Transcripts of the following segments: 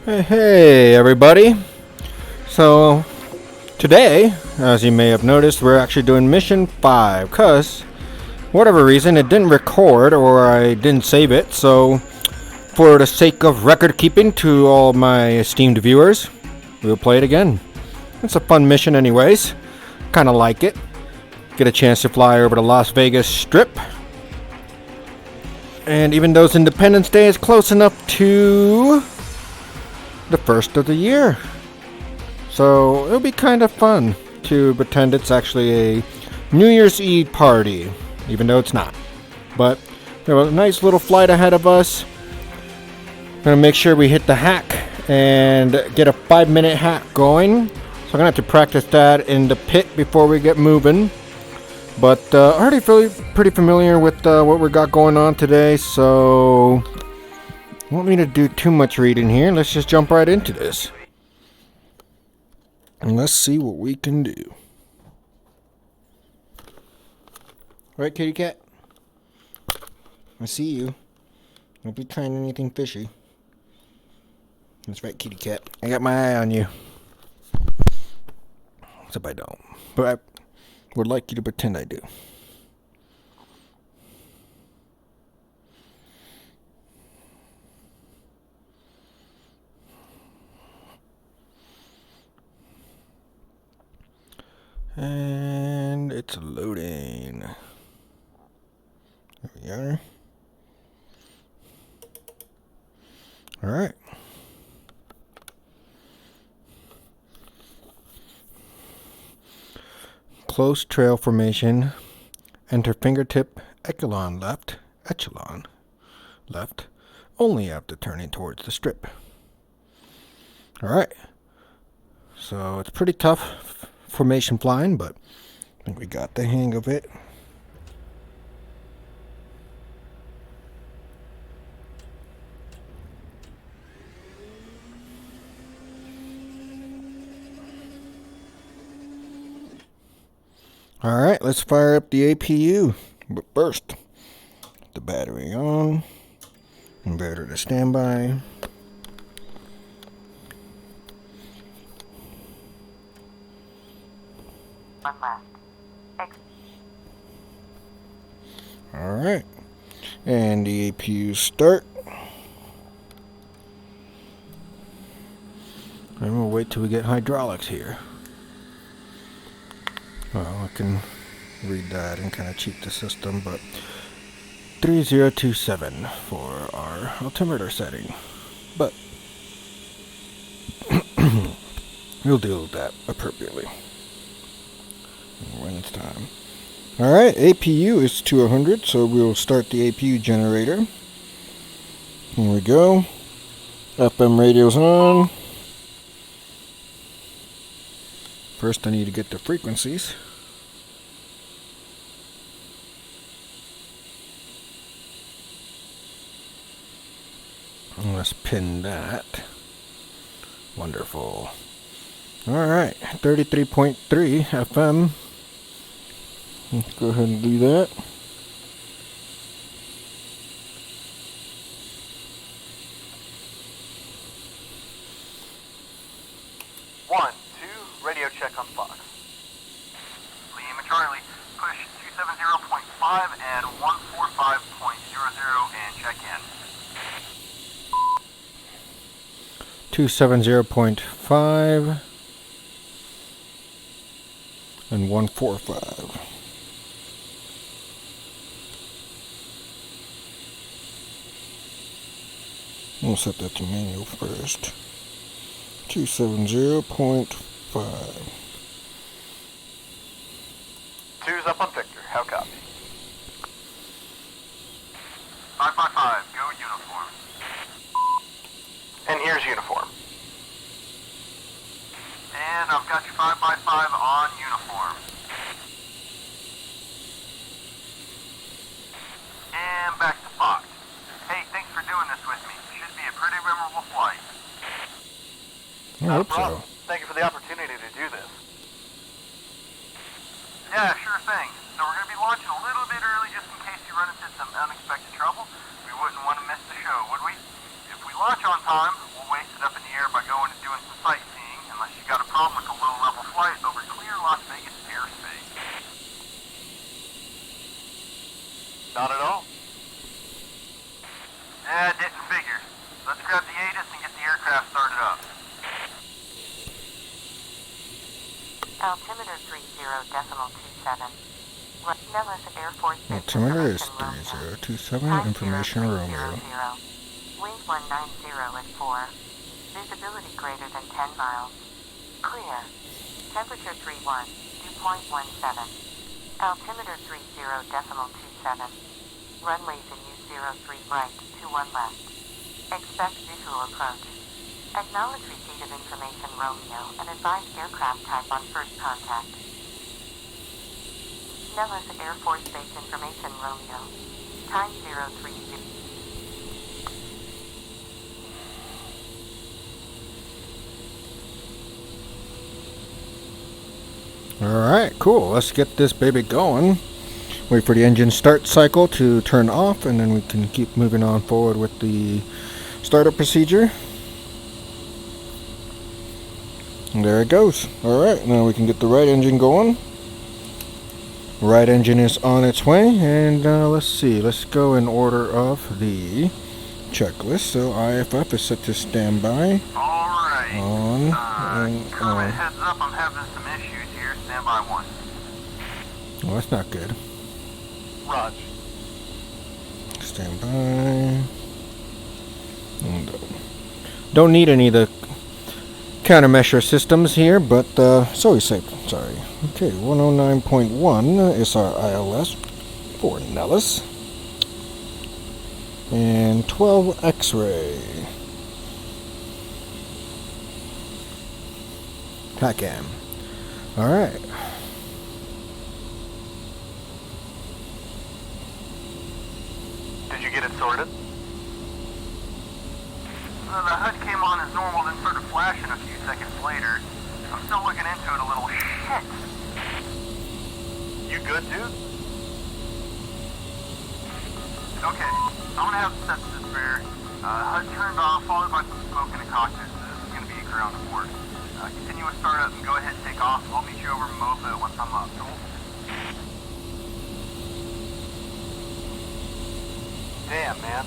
Hey everybody. So today, as you may have noticed, we're actually doing mission 5 because whatever reason it didn't record or I didn't save it. So for the sake of record keeping to all my esteemed viewers, we'll play it again. It's a fun mission anyways. Kind of like it. Get a chance to fly over the Las Vegas Strip. And even though Independence Day is close enough to the first of the year, so it'll be kind of fun to pretend it's actually a New Year's Eve party, even though it's not. But we have a nice little flight ahead of us. Gonna make sure we hit the hack and get a 5-minute hack going. So I'm gonna have to practice that in the pit before we get moving. But already pretty familiar with what we got going on today, so I don't need to do too much reading here. Let's just jump right into this. And let's see what we can do. Right, kitty cat? I see you. Don't be trying anything fishy. That's right, kitty cat. I got my eye on you. Except I don't. But I would like you to pretend I do. And it's loading. There we are. Alright. Close trail formation. Enter fingertip echelon left. Only after turning towards the strip. Alright. So it's pretty tough formation flying, but I think we got the hang of it. Alright, let's fire up the APU. But first, the battery on, inverter to standby. Alright, and the APU start. And we'll wait till we get hydraulics here. Well, I can read that and kind of cheat the system, but 3027 for our altimeter setting. But we'll deal with that appropriately when it's time. Alright, APU is to 100, so we'll start the APU generator. Here we go. FM radio's on. First I need to get the frequencies. Let's pin that. Wonderful. Alright, 33.3 FM. Let's go ahead and do that. Radio check on Fox. Liam and Charlie, push 270.5 and 145.00 and check in. 270.5 and 145. We'll set that to manual first. 270.5. Two's up on Victor. How copy? 555, go uniform. And here's uniform. And I've got you 5x5 on uniform. And back to Fox. Hey, thanks for doing this with me. Should be a pretty memorable flight. I hope so. Thank you for the opportunity to do this. Yeah, sure thing. So we're going to be launching a little bit early just in case you run into some unexpected trouble. We wouldn't want to miss the show, would we? If we launch on time, we'll waste it up in the air problem with the low-level flight over clear Las Vegas airspace. Not at all. Didn't figure. Let's grab the ATIS and get the aircraft started up. Altimeter 30.27. Nellis Air Force Base. Altimeter is Information 3027, information Romeo. 000. Wind 190 at 4. Visibility greater than 10 miles. Clear. Temperature 31, dew point 17. Altimeter 30.27. Runways in use 03 right, 21 left. Expect visual approach. Acknowledge receipt of information Romeo and advise aircraft type on first contact. Nellis Air Force Base Information Romeo. Time 030. Alright, cool. Let's get this baby going. Wait for the engine start cycle to turn off, and then we can keep moving on forward with the startup procedure. And there it goes. Alright, now we can get the right engine going. Right engine is on its way, and let's see. Let's go in order of the checklist. So IFF is set to standby. Alright. On. Crew, heads up, I'm having some issues here. Standby 1. Well, that's not good. Raj. Standby. And, don't need any of the countermeasure systems here, but it's always safe. Sorry. Okay, 109.1 is our ILS for Nellis. And 12 X-ray. TACAM. Alright. Did you get it sorted? The HUD came on as normal, then started flashing a few seconds later. I'm still looking into it a little. Shit! You good, dude? Okay, I'm gonna have to set this spare. HUD turned off, followed by some smoke in the cockpit. This is gonna be a ground report. Continue with startup and go ahead and take off. I'll meet you over in Moapa once I'm up. Cool? Damn, man.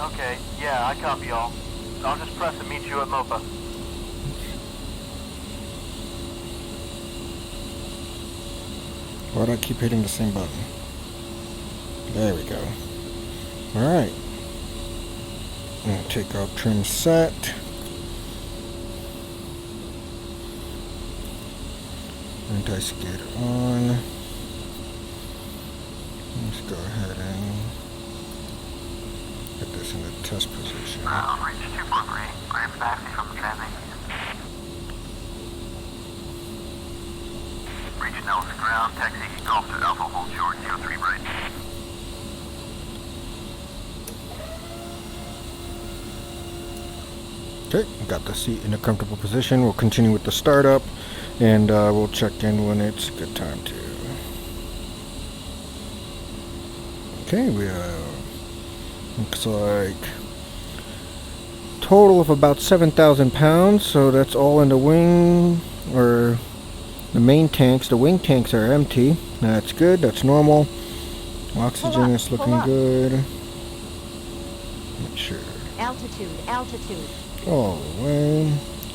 Okay, yeah, I copy y'all. I'll just press and meet you at Moapa. Why do I keep hitting the same button? There we go. Alright. Takeoff trim set. Anti-skid on. Let's go ahead and get this in the test position. Reach 243. Clear for taxi from the transit. Reach Nellis ground. Taxi Golf to Alpha, hold short, 03 right. Okay, got the seat in a comfortable position. We'll continue with the startup, and we'll check in when it's a good time to. Okay, we looks like total of about 7,000 pounds, so that's all in the wing, or the main tanks. The wing tanks are empty. That's good, that's normal. Oxygen is looking good. Not sure. Altitude. All the way.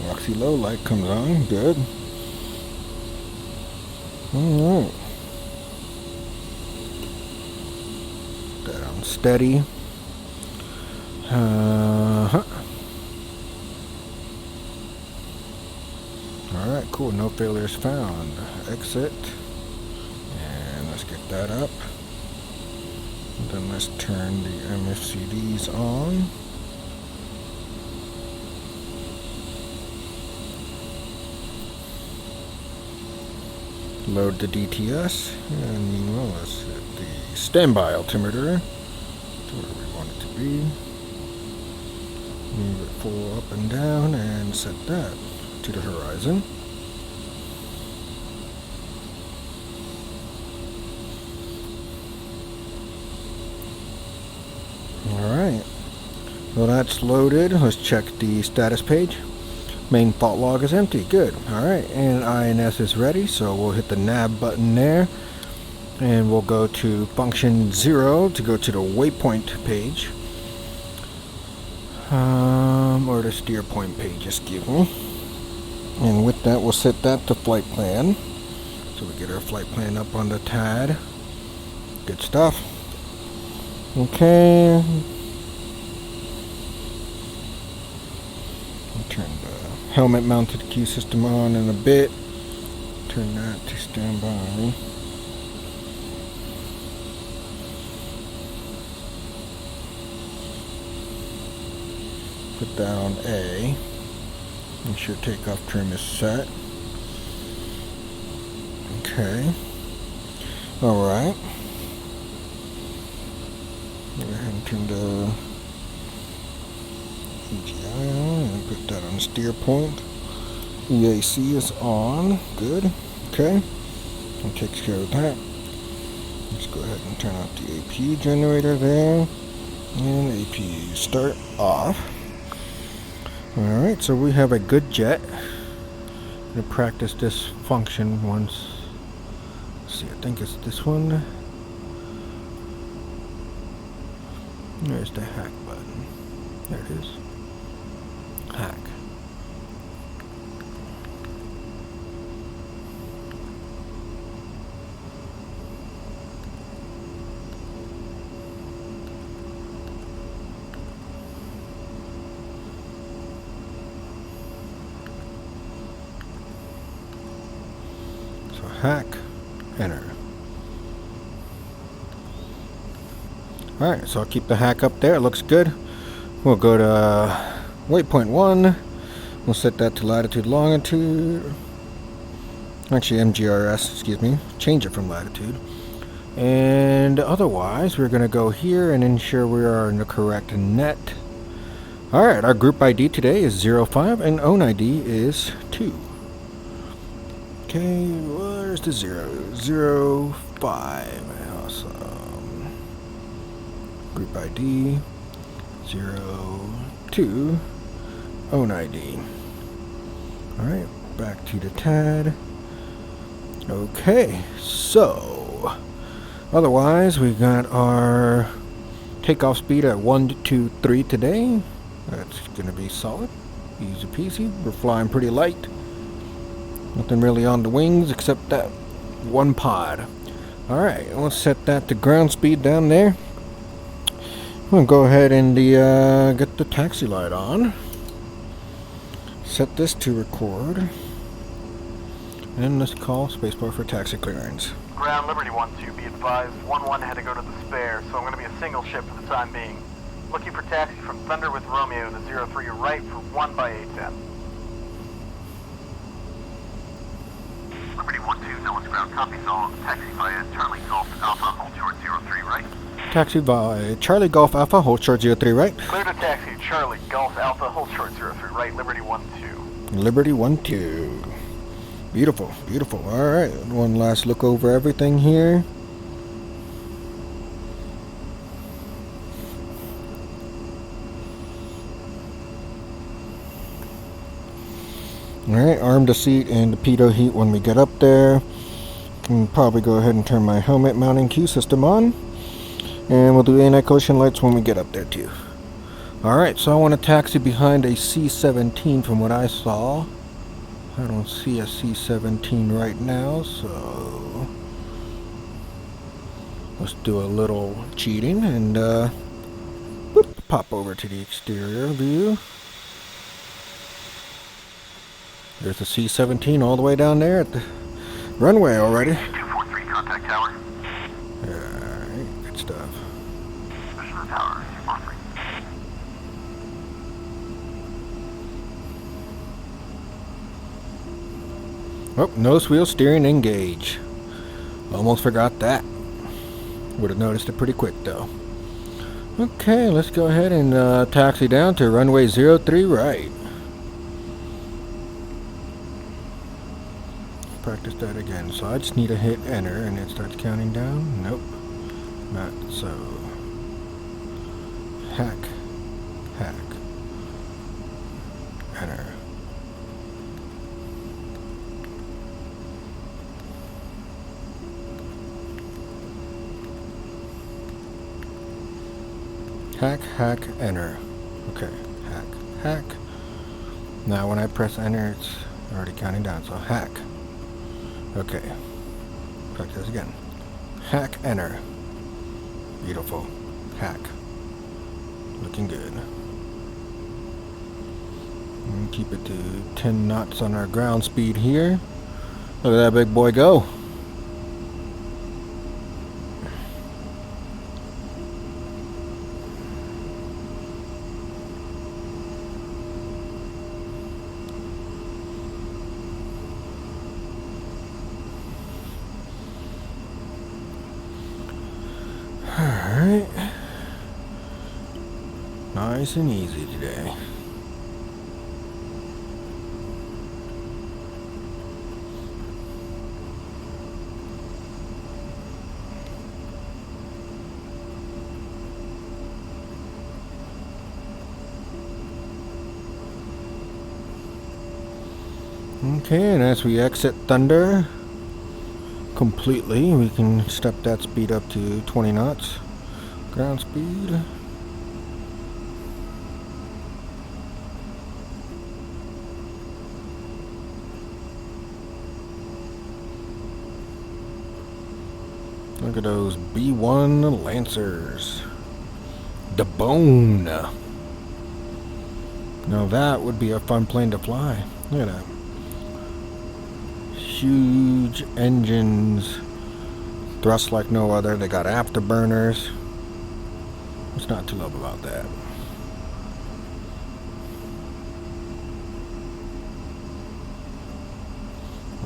Oxy low light comes on. Good. Alright. That on steady. Alright, cool. No failures found. Exit. And let's get that up. And then let's turn the MFCDs on. Load the DTS, and meanwhile let's hit the standby altimeter to where we want it to be. Move it full up and down and set that to the horizon. Alright, well that's loaded. Let's check the status page. Main fault log is empty. Good. Alright, and INS is ready, so we'll hit the nav button there. And we'll go to function 0 to go to the waypoint page. Or the steer point page, excuse me. And with that, we'll set that to flight plan. So we get our flight plan up on the TAD. Good stuff. Okay. I'll turn the helmet mounted key system on in a bit. Turn that to standby. Put that on A. Make sure takeoff trim is set. Okay. Alright. Go ahead and turn the EGI on and put that on steer point. EAC is on. Good. Okay. That takes care of that. Let's go ahead and turn off the AP generator there. And AP start off. Alright, so we have a good jet. I'm going to practice this function once. Let's see, I think it's this one. There's the hack button. There it is. Hack. Hack, enter. Alright, so I'll keep the hack up there. It looks good. We'll go to waypoint 1. We'll set that to latitude, longitude. Actually, MGRS, excuse me. Change it from latitude. And otherwise, we're going to go here and ensure we are in the correct net. Alright, our group ID today is 05 and own ID is 2. Okay, where's the 0? 05. Awesome. Group ID 02. Own ID. Alright, back to the TAD. Okay, so otherwise we got our takeoff speed at 123 today. That's gonna be solid. Easy peasy. We're flying pretty light. Nothing really on the wings except that one pod. Alright, let's set that to ground speed down there. I'm going to go ahead and get the taxi light on. Set this to record. And let's call spacebar for taxi clearance. Ground Liberty 1-2, be advised. 1-1 had to go to the spare, so I'm going to be a single ship for the time being. Looking for taxi from Thunder with Romeo to 03 right for 1 by 810. Liberty 1-2, no one's ground copy, so taxi via Charlie Golf Alpha, hold short 03 right. Taxi via Charlie Golf Alpha, hold short 03 right. Clear to taxi, Charlie Golf Alpha, hold short 03 right, Liberty 1-2. Liberty 1-2. Beautiful, beautiful. Alright, one last look over everything here. Alright, arm the seat and the pitot heat when we get up there. Can probably go ahead and turn my helmet mounting cue system on. And we'll do anti-collision lights when we get up there too. Alright, so I want to taxi behind a C-17 from what I saw. I don't see a C-17 right now, so let's do a little cheating and whoop, pop over to the exterior view. There's the C-17 all the way down there at the runway already. 243 contact tower. Alright, good stuff. Position of the tower, 243. Oh, nose wheel steering engage. Almost forgot that. Would have noticed it pretty quick though. Okay, let's go ahead and taxi down to runway 03 right. Practice that again. So I just need to hit enter and it starts counting down. Nope. Not so. Hack. Hack. Enter. Hack, enter. Okay, hack. Now when I press enter, it's already counting down, so hack. Okay, practice again. Hack, enter. Beautiful. Hack. Looking good. And keep it to 10 knots on our ground speed here. Look at that big boy go. Alright. Nice and easy today. Okay, and as we exit Thunder completely, we can step that speed up to 20 knots. Ground speed. Look at those B1 Lancers. The bone. Now that would be a fun plane to fly. Look at that. Huge engines, thrust like no other. They got afterburners. What's not to love about that?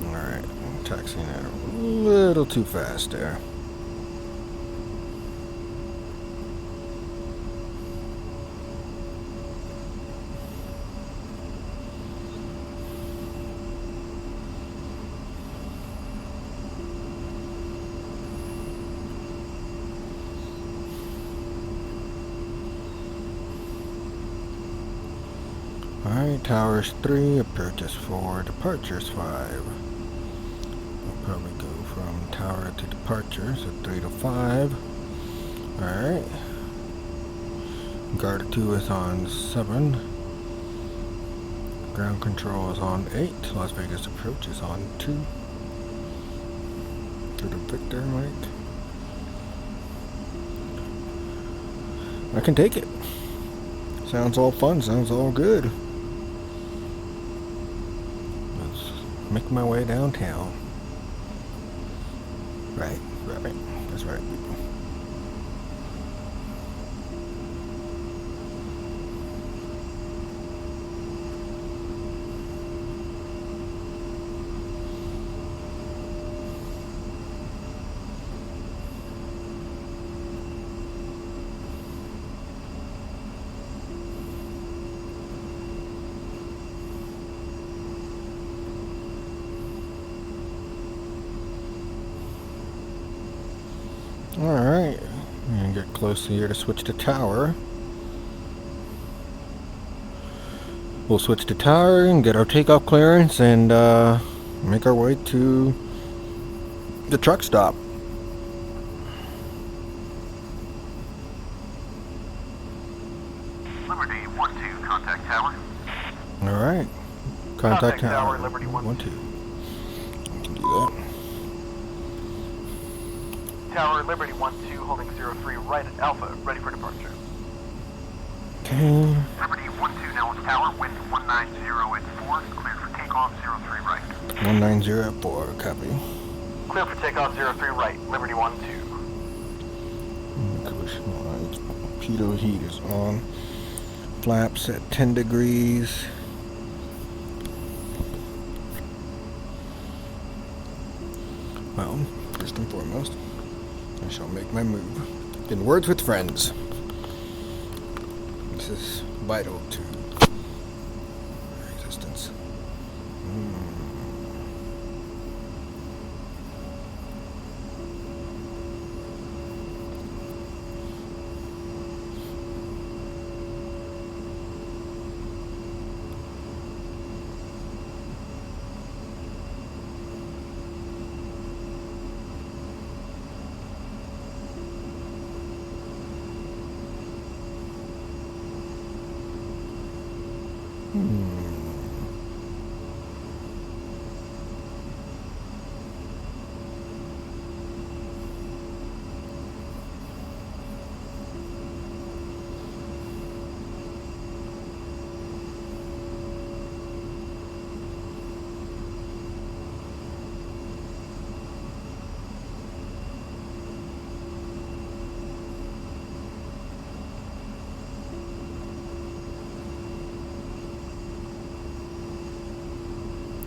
Alright, I'm taxiing it a little too fast there. Alright, towers 3, approaches 4, departures 5. We'll probably go from tower to departure, so 3 to 5. Alright. Guard 2 is on 7. Ground control is on 8. Las Vegas approach is on 2. To the Victor, Mike. I can take it. Sounds all fun, sounds all good. Make my way downtown. Right. That's right, people. Alright, and get close here to switch to tower. We'll switch to tower and get our takeoff clearance and make our way to the truck stop. Liberty 1-2, contact tower. Alright, contact tower, Liberty 1-2. We can do that. Tower Liberty 1-2, holding 03 right at Alpha, ready for departure. Okay. Liberty 1-2, now on tower, wind 190 at 4, clear for takeoff 03 right. 190 at 4, copy. Clear for takeoff 03 right, Liberty 1-2. Collision lines. Pitot heat is on. Flaps at 10 degrees. Well, first and foremost, I shall make my move. In words with friends. This is vital to our existence.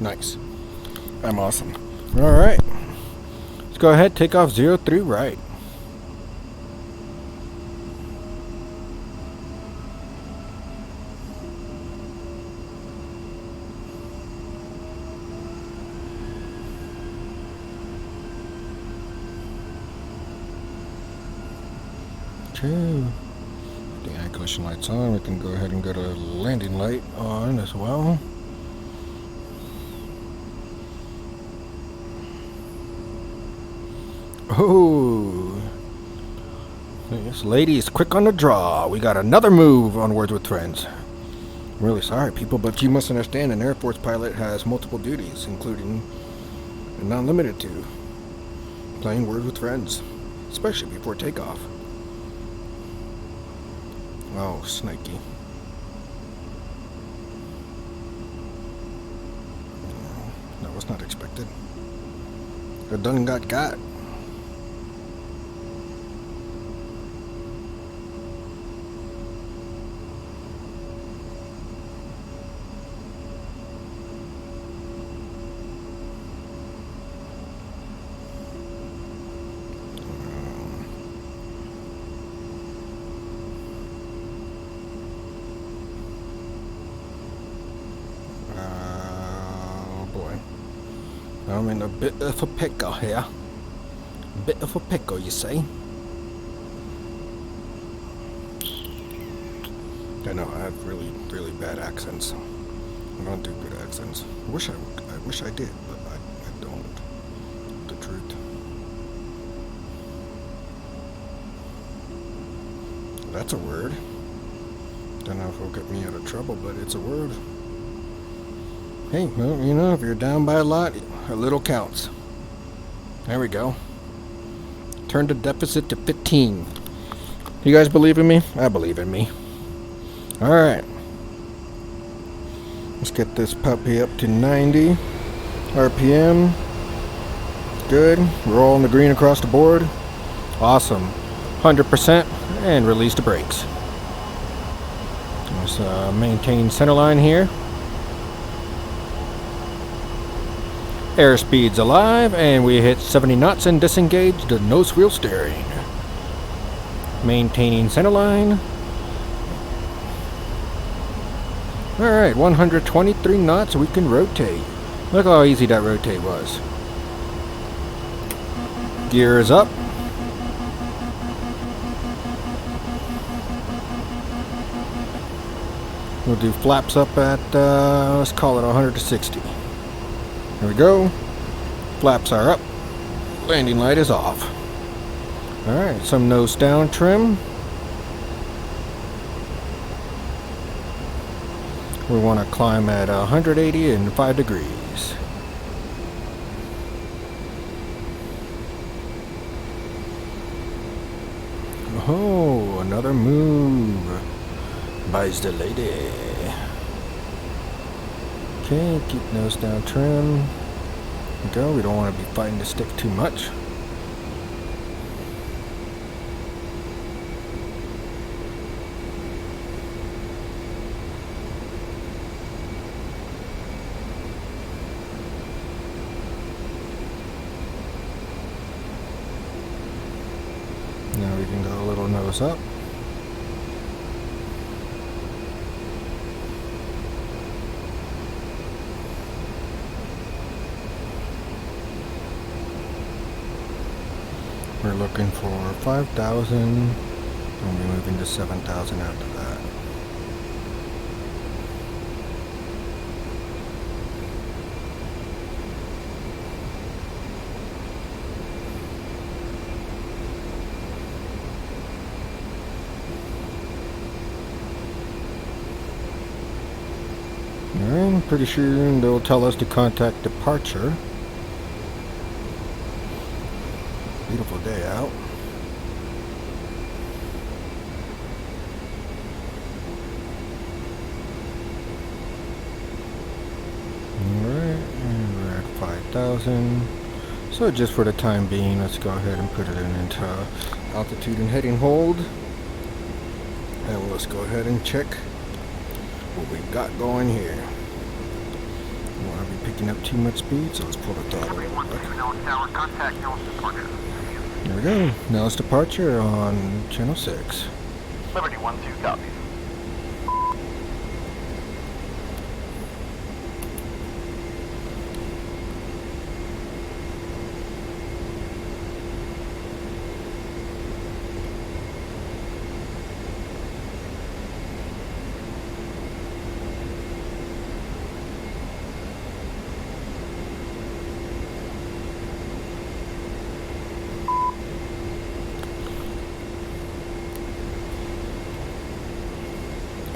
Nice. I'm awesome. Alright. Let's go ahead, take off 03 right. Okay. The anti-collision light's on. We can go ahead and go to landing light on as well. Oh, yes, ladies, quick on the draw. We got another move on Words with Friends. I'm really sorry, people, but you must understand an Air Force pilot has multiple duties, including, and not limited to, playing Words with Friends, especially before takeoff. Oh, snikey. That was not expected. Got done got. I'm in a bit of a pickle here. A bit of a pickle, you say? I know, I have really, really bad accents. I don't do good accents. I wish I did, but I don't. The truth. That's a word. Don't know if it'll get me out of trouble, but it's a word. Hey, well, you know, if you're down by a lot, a little counts. There we go. Turn the deficit to 15. You guys believe in me? I believe in me. Alright. Let's get this puppy up to 90 RPM. Good. Rolling the green across the board. Awesome. 100%. And release the brakes. Let's maintain center line here. Airspeed's alive, and we hit 70 knots and disengage the nose wheel steering. Maintaining center line. Alright, 123 knots, we can rotate. Look how easy that rotate was. Gear is up. We'll do flaps up at, let's call it 160. There we go. Flaps are up. Landing light is off. Alright, some nose down trim. We want to climb at 180 and 5 degrees. Oh, another move. Buys the lady. Okay, keep nose down trim. There we go. We don't want to be fighting the stick too much. Now we can go a little nose up. We're looking for 5,000, and we'll be moving to 7,000 after that. I'm pretty sure they'll tell us to contact departure. Beautiful day out. Alright, and we're at 5,000. So just for the time being, let's go ahead and put it into altitude and heading hold. And let's go ahead and check what we've got going here. Don't want to be picking up too much speed, so let's pull the throttle. There we go. Nellis departure on channel 6. Liberty 1-2 copies.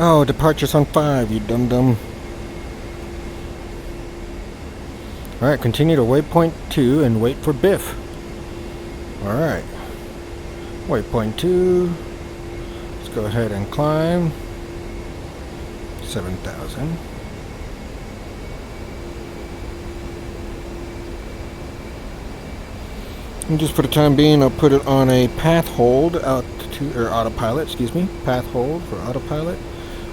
Oh, departure's on 5, you dum-dum. Alright, continue to waypoint 2 and wait for Biff. Alright. Waypoint 2. Let's go ahead and climb. 7,000. And just for the time being, I'll put it on a path hold out to, or autopilot, excuse me. Path hold for autopilot.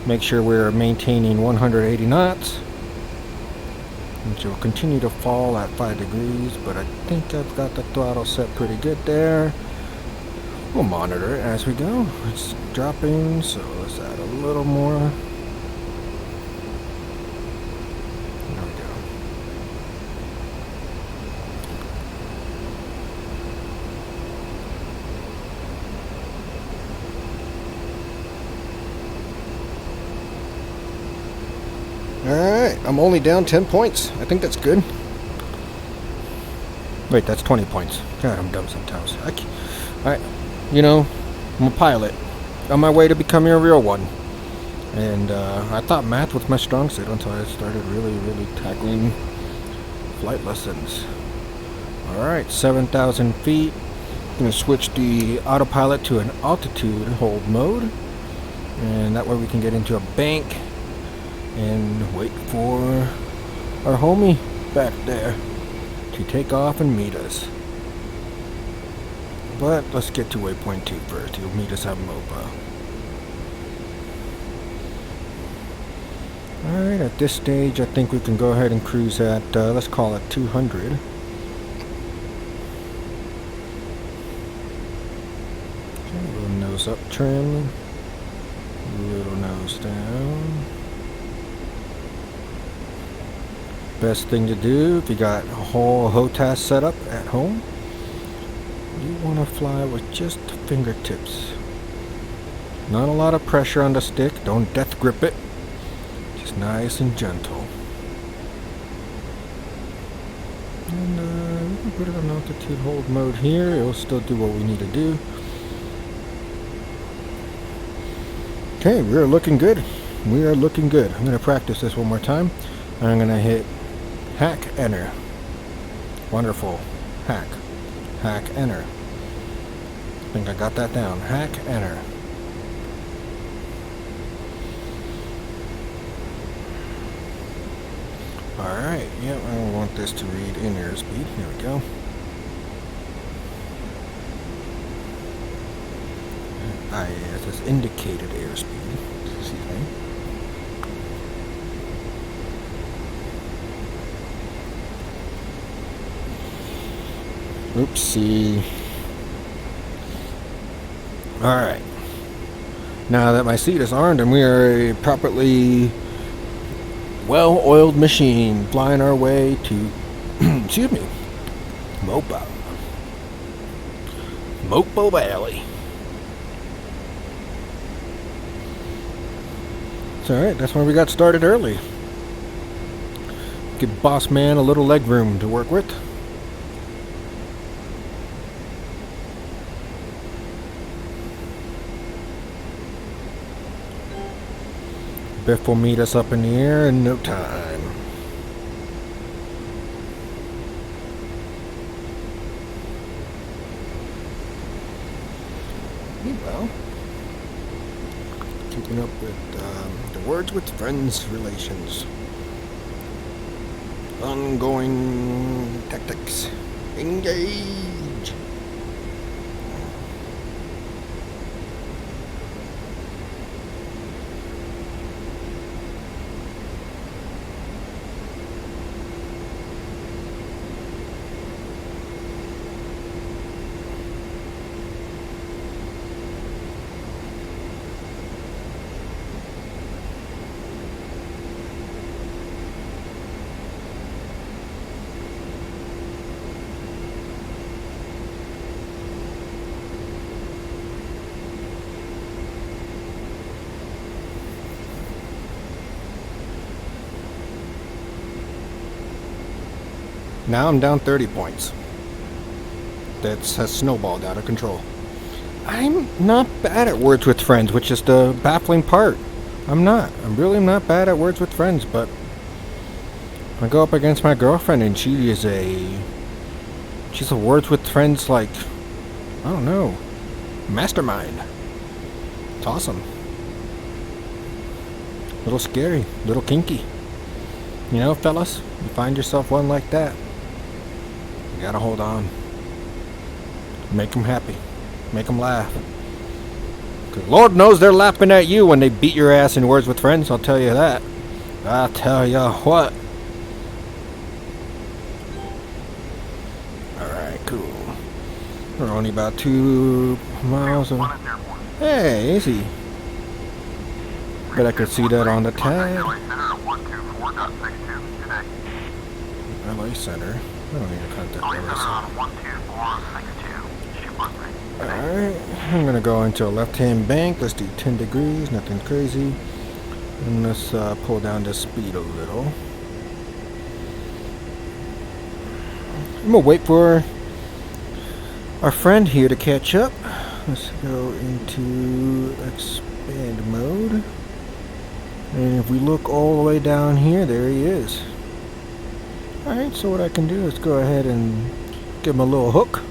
Make sure we're maintaining 180 knots. Which will continue to fall at 5 degrees, but I think I've got the throttle set pretty good there. We'll monitor it as we go. It's dropping, so let's add a little more. There we go. Alright, I'm only down 10 points. I think that's good. Wait, that's 20 points. God, I'm dumb sometimes. You know, I'm a pilot. On my way to becoming a real one. And I thought math was my strong suit until I started really tackling flight lessons. Alright, 7,000 feet. I'm going to switch the autopilot to an altitude hold mode. And that way we can get into a bank and wait for our homie back there to take off and meet us. But let's get to waypoint 2 first. He'll meet us at Moapa. Alright, at this stage I think we can go ahead and cruise at, let's call it 200. Okay, a little nose up trim. Little nose down. Best thing to do if you got a whole HOTAS set up at home, you want to fly with just the fingertips. Not a lot of pressure on the stick. Don't death grip it. Just nice and gentle. And we can put it on altitude hold mode here. It'll still do what we need to do. Okay, we're looking good. We are looking good. I'm going to practice this one more time. And I'm going to hit hack, enter. Wonderful. Hack. Hack, enter. I think I got that down. Hack, enter. Alright, yep, I want this to read in airspeed. Here we go. It says indicated airspeed. Excuse me. Oopsie. Alright. Now that my seat is armed and we are a properly well-oiled machine flying our way to, excuse me, Moapa. Moapa Valley. It's alright, that's why we got started early. Give boss man a little leg room to work with. Biff will meet us up in the air in no time. Well, keeping up with the Words with Friends relations. Ongoing tactics. Engage! Now I'm down 30 points. That has snowballed out of control. I'm not bad at Words with Friends, which is the baffling part. I'm not. I'm really not bad at Words with Friends, but I go up against my girlfriend and she's a Words with Friends, like, I don't know, mastermind. It's awesome. A little scary, a little kinky. You know, fellas, you find yourself one like that, you gotta hold on. Make them happy. Make them laugh. Because Lord knows they're laughing at you when they beat your ass in Words with Friends, I'll tell you that. I'll tell you what. Alright, cool. We're only about 2 miles away. Hey, easy. Bet I could see that on the tag. LA Center. I don't need to contact LA Center. Alright, I'm gonna go into a left-hand bank. Let's do 10 degrees, nothing crazy. And let's pull down the speed a little. I'm gonna wait for our friend here to catch up. Let's go into expand mode. And if we look all the way down here, there he is. Alright, so what I can do is go ahead and give him a little hook.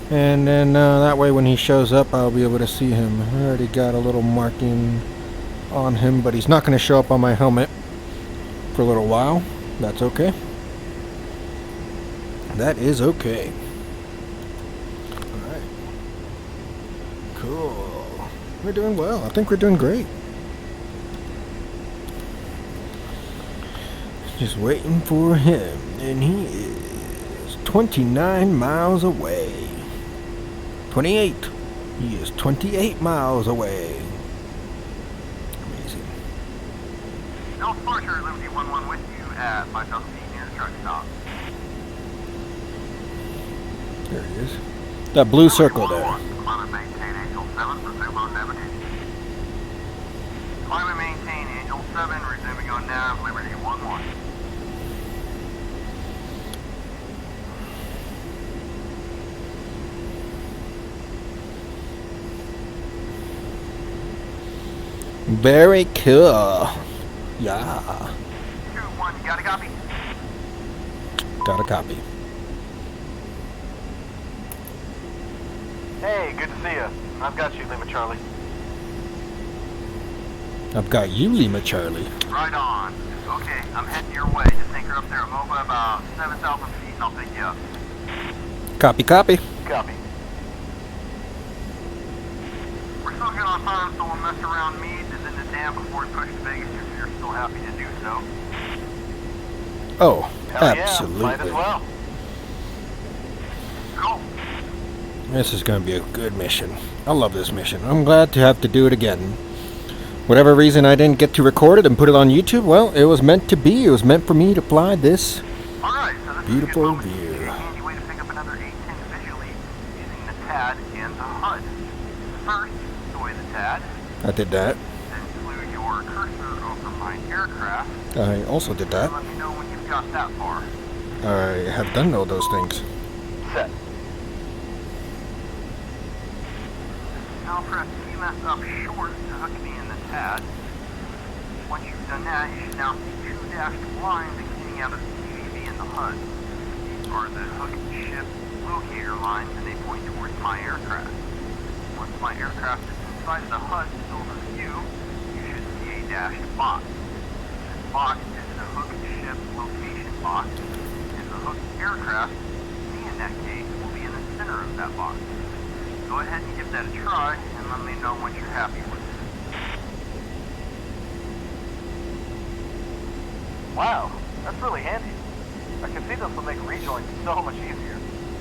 And then that way when he shows up, I'll be able to see him. I already got a little marking on him, but he's not going to show up on my helmet for a little while. That's okay. That is okay. Alright. Cool. We're doing well. I think we're doing great. Just waiting for him, and he is 29 miles away. 28. He is 28 miles away. Amazing. No Sparcher, Liberty 11 with you at 5,000 feet near the truck stop. There he is. That blue circle there. Climb and maintain Angel 7, resume on navigation. Climb and maintain Angel 7, resuming on nav, Liberty 11. Very cool. Yeah. 2-1, you got a copy? Got a copy. Hey, good to see you. I've got you, Lima Charlie. I've got you, Lima Charlie. Right on. Okay, I'm heading your way. Just anchor up there at Moapa about 7,000 feet and I'll pick you up. Copy, copy. Copy. We're still good on time, so we'll mess around Meade and then the dam before we push to Vegas if you're still happy to do so. Oh, Hell absolutely. Yeah, might as well. Cool. This is going to be a good mission. I love this mission. I'm glad to have to do it again. Whatever reason I didn't get to record it and put it on YouTube, well, it was meant to be. It was meant for me to fly this Alright, so this beautiful is view. a handy way to pick up another 810 visually using the TAD and the HUD. First, deploy the TAD. I did that. Then flew your cursor over my aircraft. I also did that. Let me know when you've got that far. I have done all those things. Set. Now press EMS up short to hook me in the TAD. Once you've done that, you should now see two dashed lines extending out of the CVV in the HUD. These are the hook ship locator lines, and they point towards my aircraft. Once my aircraft is inside the HUD field of view, you should see a dashed box. This box is the hook ship location box, and the hook aircraft, me in that case, will be in the center of that box. Go ahead and give that a try, and let me know once you're happy with it. Wow, that's really handy. I can see this will make rejoin so much easier,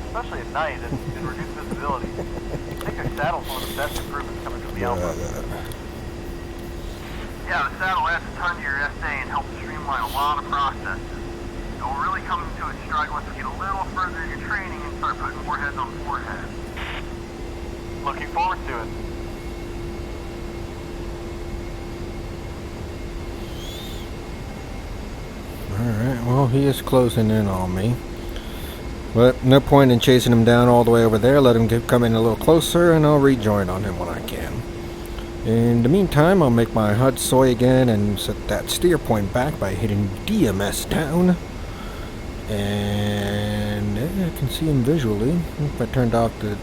especially at night and reduce visibility. I think our saddle's one of the best improvements coming from the Alpha. Yeah, the saddle adds a ton to your SA and helps streamline a lot of processes. It will really come into its stride once you get a little further in your training and start putting more heads on forehead. Looking forward to it. Alright, well, he is closing in on me. But no point in chasing him down all the way over there. Let him come in a little closer, and I'll rejoin on him when I can. In the meantime, I'll make my HUD soy again and set that steer point back by hitting DMS down. And I can see him visually. If I turned off the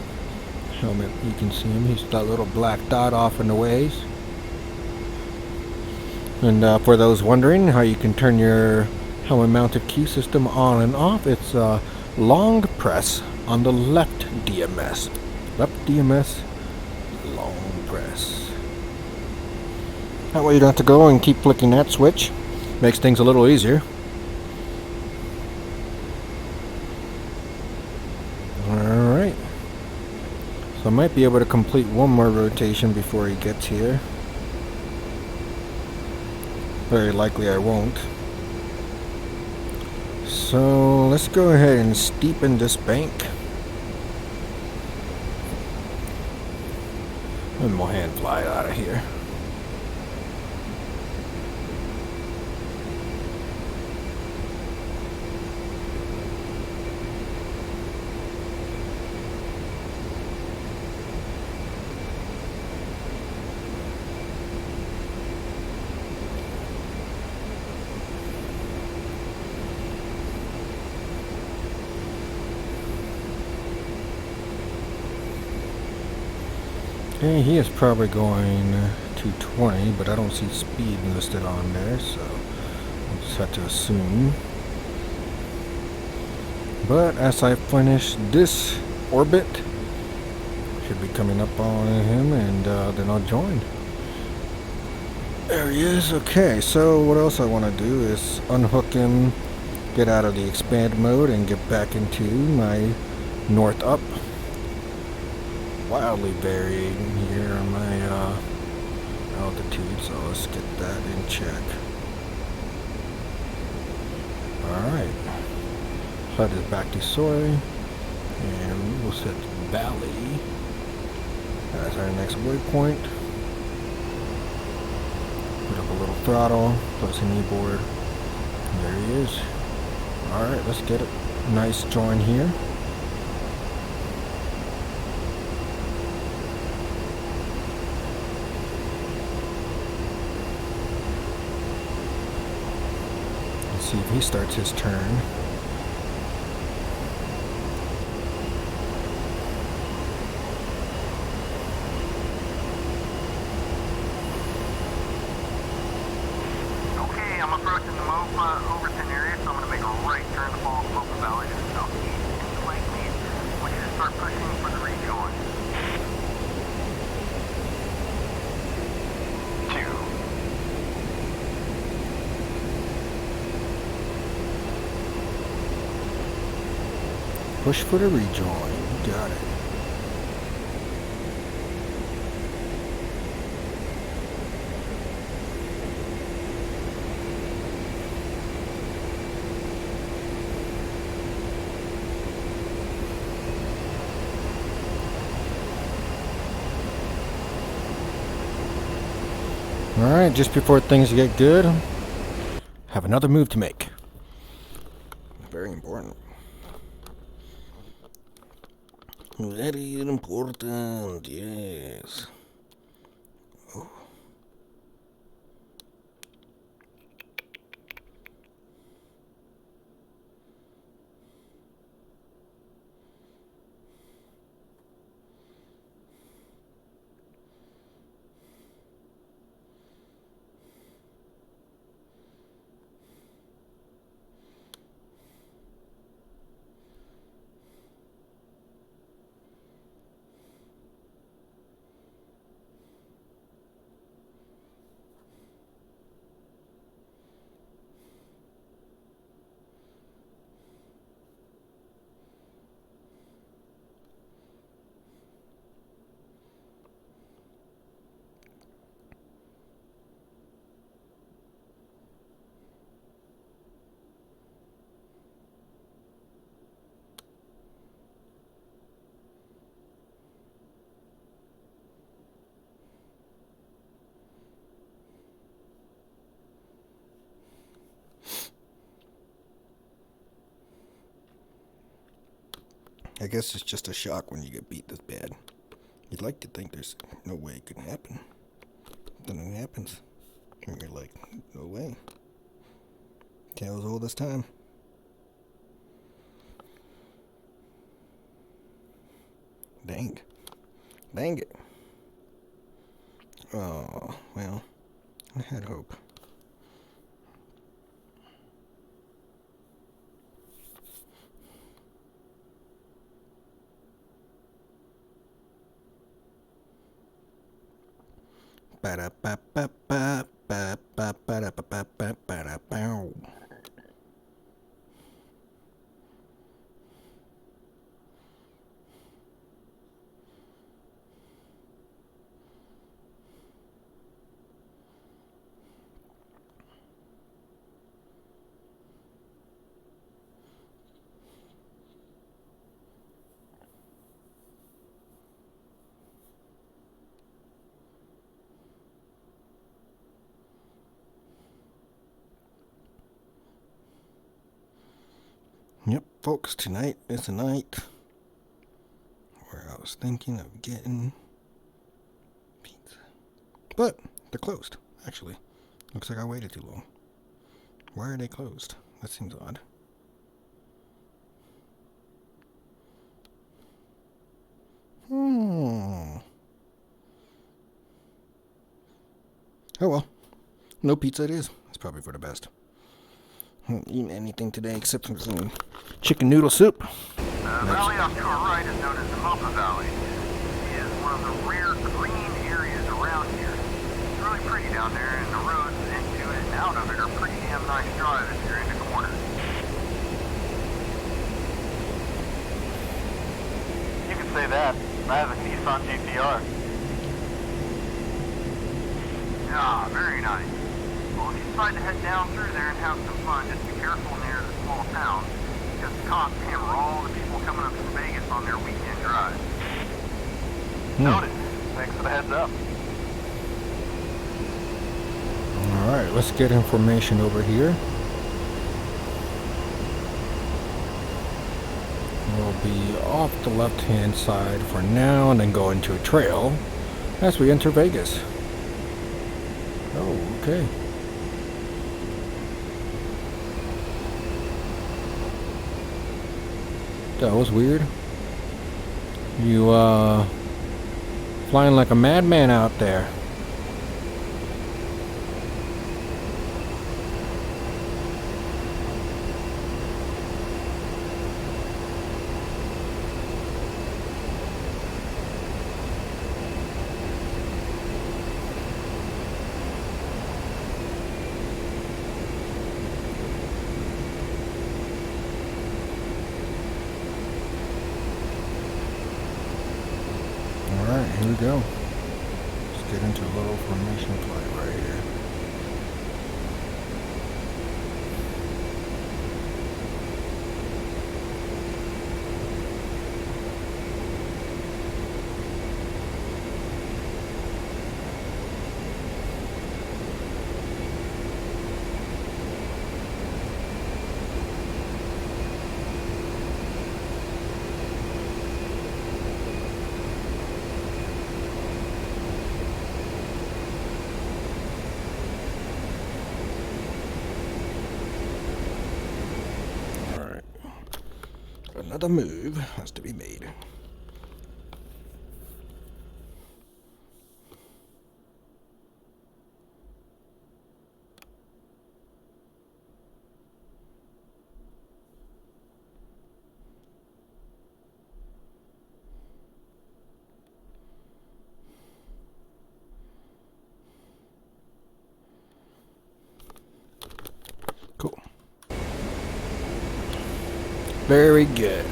helmet, you can see him. He's that little black dot off in the ways. And for those wondering how you can turn your helmet mounted key system on and off, it's long press on the left DMS. Left DMS, long press. That way you don't have to go and keep flicking that switch. Makes things a little easier. Alright. So I might be able to complete one more rotation before he gets here. Very likely I won't. So let's go ahead and steepen this bank. And we'll hand fly out of here. Okay, he is probably going 220, but I don't see speed listed on there, so I'll just have to assume. But as I finish this orbit, should be coming up on him, and then I'll join. There he is. Okay, so what else I want to do is unhook him, get out of the expand mode, and get back into my north up. Wildly varying here on my altitude, so let's get that in check. Alright, HUD is back to soy, and we'll set Valley as our next waypoint. Put up a little throttle, close the knee board, and there he is. Alright, let's get a nice join here. See if he starts his turn. Okay, I'm approaching the Moapa Overton area, so I'm going to make a right turn to follow the Moapa Valley to the southeast. And you like me, I want you to start pushing for the rejoin. 2. Push for the rejoin. Got it. Alright, just before things get good, have another move to make. Very important. Very important, yes. Oh. I guess it's just a shock when you get beat this bad. You'd like to think there's no way it could happen. Then it happens. And you're like, no way. Tale's all this time. Dang. Dang it. Oh, well, I had hope. Ba-da-ba-ba-ba-ba-ba-ba-ba-ba-ba-ba. Yep, folks, tonight is the night where I was thinking of getting pizza. But they're closed, actually. Looks like I waited too long. Why are they closed? That seems odd. Oh well. No pizza it is. It's probably for the best. I haven't eaten anything today except for some chicken noodle soup. The valley off to our right is known as the Moapa Valley. It is one of the rare green areas around here. It's really pretty down there, and the roads into it and out of it are pretty damn nice drive if you're into corners. You can say that. I have a Nissan GTR. Ah, very nice. Well, if you decide to head down through there and have some fun, just be careful near the small town, because the cops hammer all the people coming up from Vegas on their weekend drives. Noted. Thanks for the heads up. Alright, let's get information over here. We'll be off the left-hand side for now and then go into a trail as we enter Vegas. Oh, okay. That was weird. You, flying like a madman out there. Alright, here we go. Let's get into a little formation flight right here. Another move has to be made. Cool. Very good.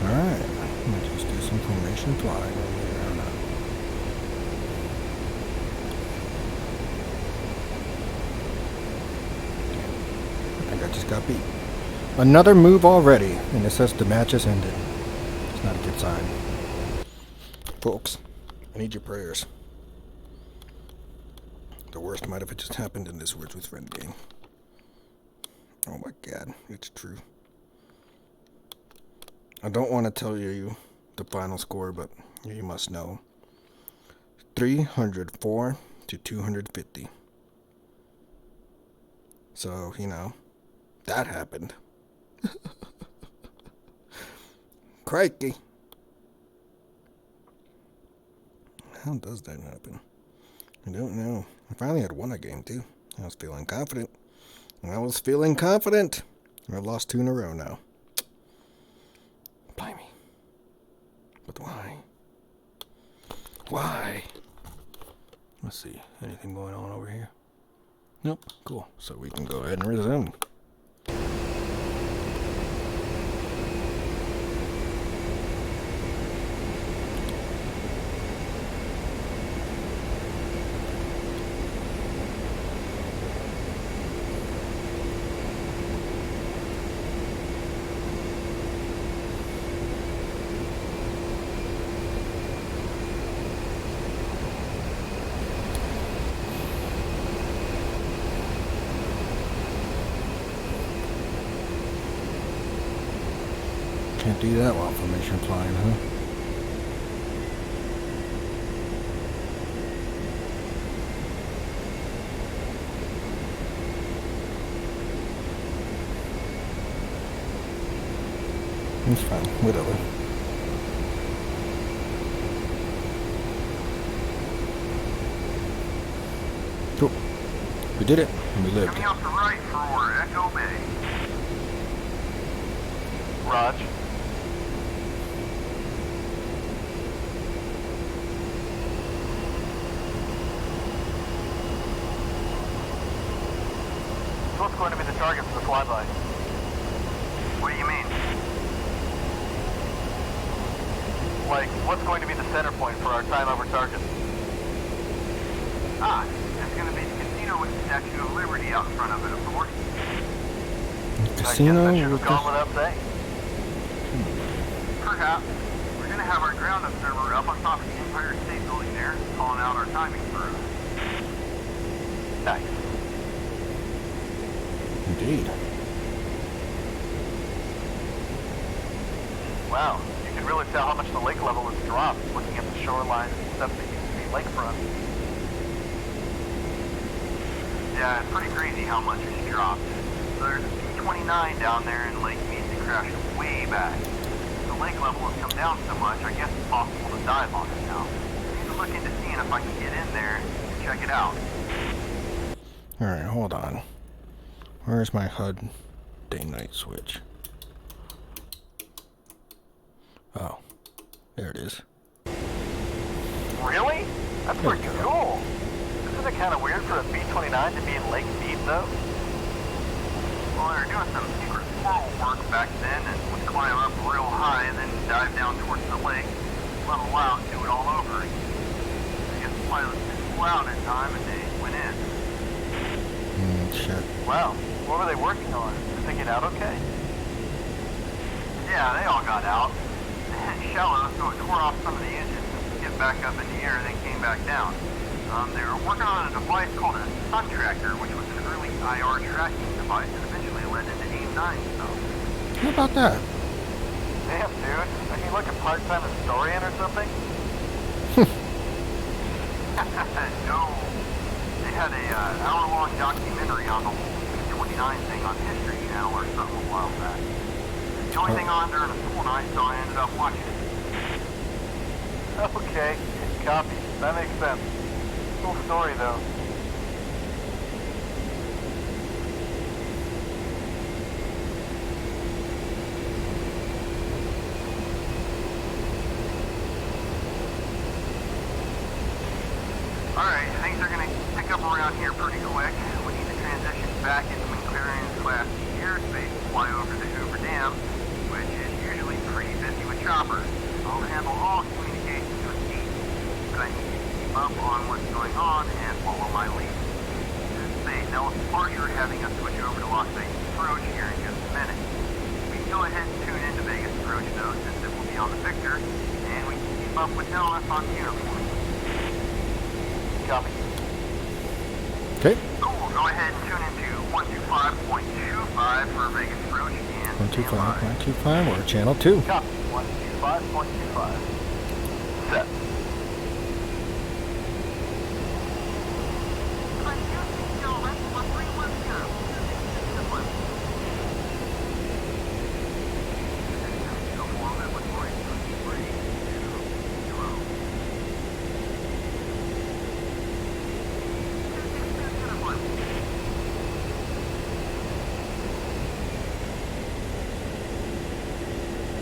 Alright, let's just do some formation flying over here. I think I just got beat. Another move already, and it says the match has ended. It's not a good sign. Folks, I need your prayers. The worst might have just happened in this Words with Friend game. Oh my god, it's true. I don't want to tell you the final score, but you must know. 304 to 250. So, you know, that happened. Crikey. How does that happen? I don't know. I finally had won a game, too. I was feeling confident. I lost 2 in a row now. Blimey. But why? Why? Let's see. Anything going on over here? Nope. Cool. So we can go ahead and resume. Can't do that while formation flying, huh? It's fine, whatever. Cool. We did it, and we lived. Coming off the right for Echo Bay. Raj. What's going to be the target for the flyby? What do you mean? Like, what's going to be the center point for our time over target? It's going to be the casino with the Statue of Liberty out in front of it, of course. Casino I should with have gone without saying. Perhaps. We're going to have our ground observer up on top of the Empire State Building there, calling out our timing for us. Nice. Indeed. Wow, you can really tell how much the lake level has dropped looking at the shoreline and stuff that used to be lakefront. Yeah, it's pretty crazy how much it's dropped. So there's a C-29 down there in Lake Mead that crashed way back. The lake level has come down so much, I guess it's possible to dive on it now. I need to look into seeing if I can get in there and check it out. Alright, hold on. Where's my HUD day-night switch? Oh, there it is. Really? That's There pretty we go. cool. Isn't it kind of weird for a B-29 to be in Lake Mead, though? Well, they were doing some secret squirrel work back then and would climb up real high and then dive down towards the lake, level out, and do it all over again. I guess the pilots didn't pull out in time and they went in. Shit. Wow, what were they working on? Did they get out okay? Yeah, they all got out. They hit shallow, so it tore off some of the engines to get back up in the air and then came back down. They were working on a device called a sun tracker, which was an early IR tracking device that eventually led into AIM-9 stuff. How about that? Damn, dude. Are you like a part-time historian or something? No. They had a hour-long documentary on the whole C-29 thing on History Channel or something a while back. The only thing on during a school night, so I ended up watching it. Okay, copy. That makes sense. Cool story, though. Alright, things are going to pick up around here pretty quick. We need to transition back into McLaren's Class C airspace to fly over the Hoover Dam, which is usually pretty busy with choppers. I'll handle all communications with Pete, but I need you to keep up on what's going on and follow my lead. Just say Nellis departure having us switch over to Las Vegas approach here in just a minute. We can go ahead and tune into Vegas approach though, since it will be on the Victor, and we can keep up with Nellis on the uniform. Copy. Okay. Cool, go ahead and tune into 125.25 for Vegas approach, and 125.25, we're channel 2. Copy. 125.25. Set.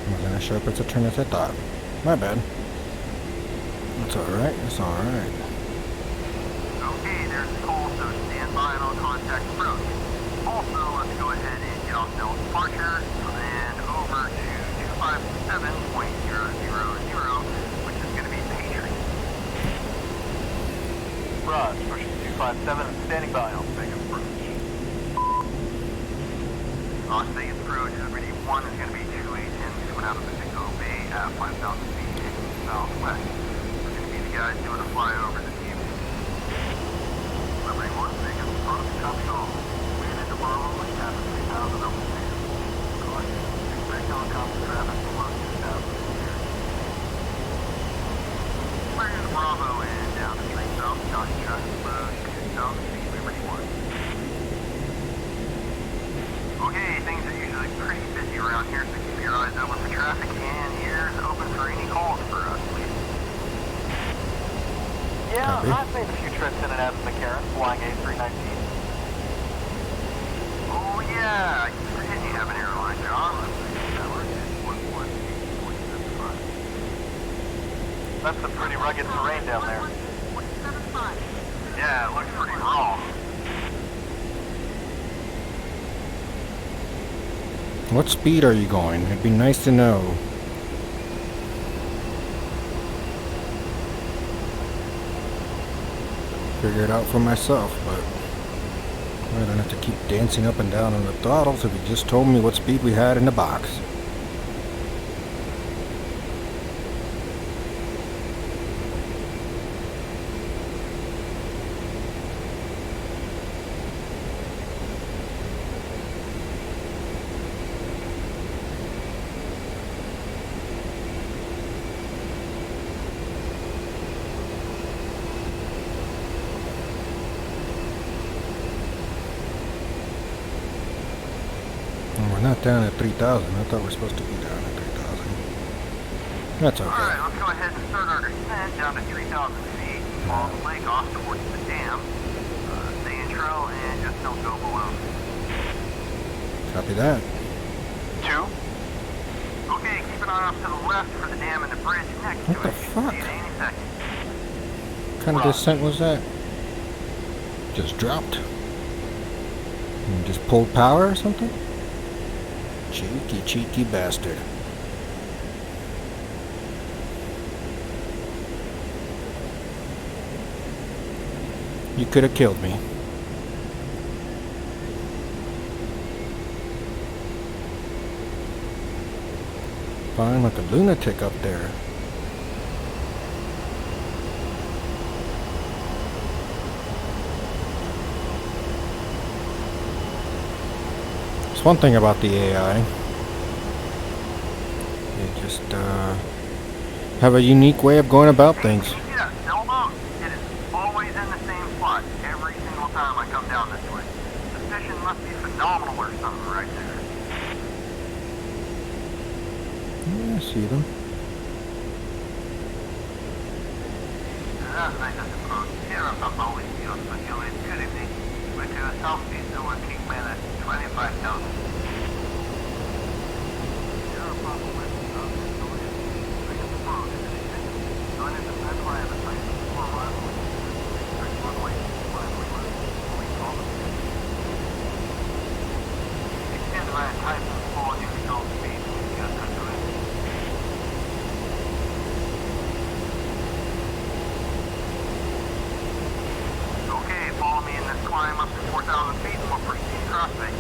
Wasn't as sharp as a turn as I thought. My bad. It's alright, it's alright. Okay, there's the call, so stand by and I'll contact approach. Also, let's go ahead and get off Nellis departure, and over to 257.000, which is going to be Patriot. Raj, pushing 257 and standing by. I'll take approach. Las Vegas approach, Liberty 1 is going to be 2810, coming out of Pacifico Bay at 5,000 feet heading southwest. We're going to be the guys doing a flyover this evening. Liberty 1, Vegas approach, copy all. We're into Bravo, we have 3,000 over there. Caution, expect helicopter traffic below 2,000 meters. We're into Bravo and down to 3,000, caution traffic below 2,000 feet, Liberty 1. Okay, things are usually pretty busy around here, so keep your eyes open for traffic and ears open for any calls for us, please. Yeah, Copy. I've made a few trips in and out of McCarran, flying A319. Oh yeah, I keep forgetting you have an airline job. That's some pretty rugged terrain down there. Yeah, it looks pretty raw. What speed are you going? It'd be nice to know. Figure it out for myself, but I don't have to keep dancing up and down on the throttles if you just told me what speed we had in the box. We're not down at 3,000. I thought we were supposed to be down at 3,000. That's okay. Alright, let's go ahead and start our descent down to 3,000 feet. Follow the lake off towards the dam. Stay in trail and just don't go below. Copy that. 2. Okay, keep an eye off to the left for the dam and the bridge next What to the it. fuck? See it any second. What kind of descent was that? Just dropped. And just pulled power or something? Cheeky, cheeky bastard. You could have killed me. Fine like a lunatic up there. It's one thing about the AI. They just have a unique way of going about things. You see that sailboat? It is always in the same spot every single time I come down this way. The fishing must be phenomenal or something right there. Yeah, I see them. That's nice of the boat. Here I'm always feeling so you in good evening. We're to the southeast over King Man at 25,000. Okay, follow me in this climb up to 4,000 feet and we'll proceed across it.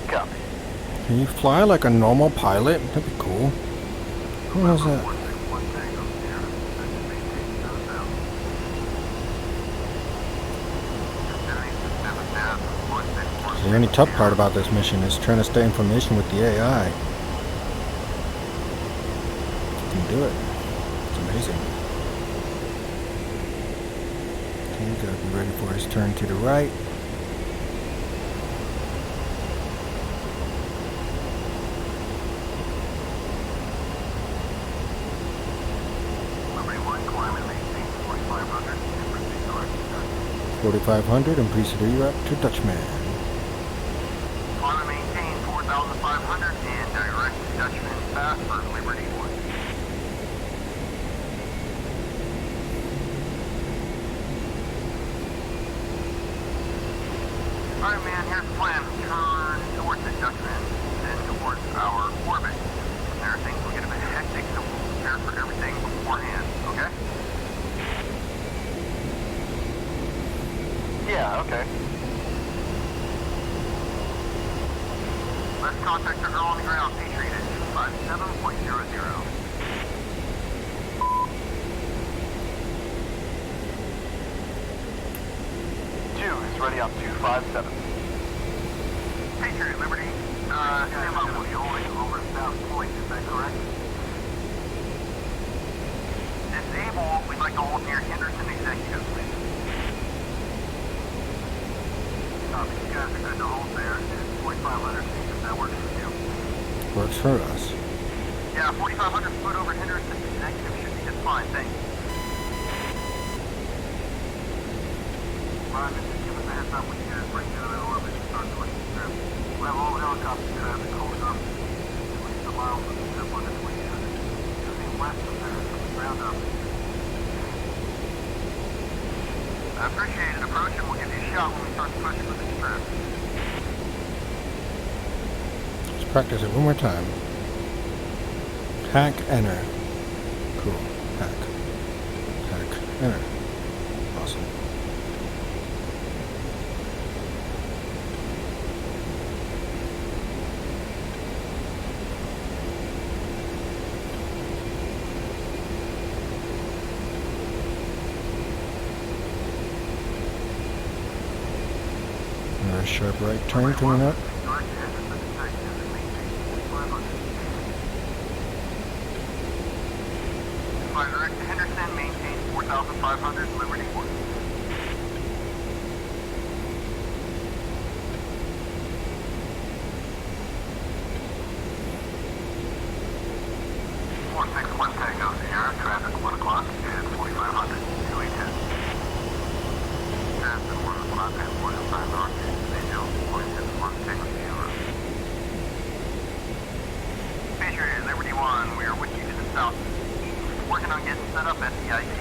Copy. Can you fly like a normal pilot? That'd be cool. What was that? The only tough part about this mission is trying to stay in formation with the AI. You can do it. It's amazing. Okay, gotta be ready for his turn to the right. Liberty 1, climb and maintain 4,500 and proceed north. 4,500 and please redirect to Dutchman. Climb and maintain 4,500 and direct to Dutchman fast for Liberty 1. Alright man, here's the plan. Turn towards the Dutchman, then towards our orbit. From there things will get a bit hectic, so we'll prepare for everything beforehand, okay? Yeah, okay. Let's contact the girl on the ground, Patriot at 257.00. Is ready on 257. Patriot Liberty, stand by. We'll be holding over South Point, is that correct? Disable, we'd like to hold near Henderson Executive, please. You guys are good to hold there, and 4,500 feet, if that works for you. Works for us. Yeah, 4,500 foot over Henderson Executive should be just fine, thanks. Ryan, just give us a heads up when you guys break out of that orbit and start pushing the strip. We'll have all helicopter traffic holding up at least a mile from the strip under 2,800. Anything west of there, from the ground up. I appreciate it. Approach and we'll give you a shot when we start pushing for the strip. Let's practice it one more time. Hack, enter. Cool. Hack. Hack, enter. Awesome. A sharp right turn coming up. Fly direct to Henderson, maintain 4,500, Liberty 1. Takeoff Sierra, traffic 1 o'clock and 4,500, 2,810. Traffic 1 o'clock and 4,500 north, Angel, 4,6 Takeoff Sierra. Patriot, Liberty 1, we are with you to the south. Working on getting set up at the IC.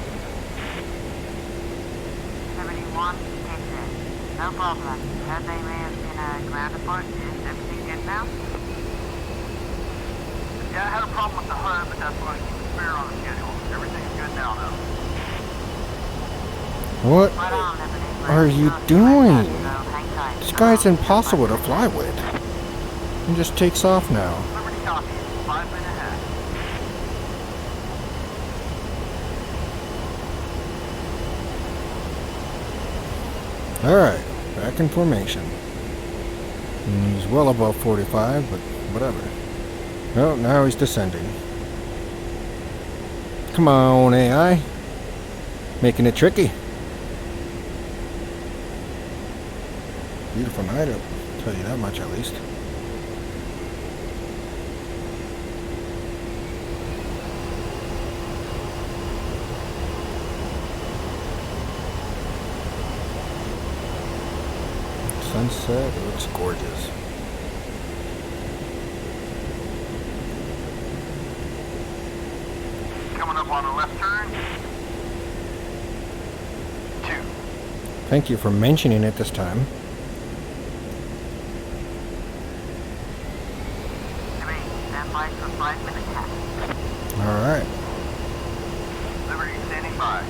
Liberty 1, Patriot. No problem. Heard they may have been a ground report. Is everything good now? Yeah, I had a problem with the HUD, but that's why I keep the spare on the schedule. Everything's good now, though. What Right on, Liberty. are you doing? So hang tight. This guy's impossible to fly with. He just takes off now. Liberty copy, 5 minute ahead. Alright, back in formation. He's well above 45, but whatever. Oh, now he's descending. Come on, AI. Making it tricky. Beautiful night, I'll tell you that much at least. Sunset, it looks gorgeous. Coming up on a left turn. 2. Thank you for mentioning it this time. 3, stand by for 5-minute test. Alright. Liberty standing by.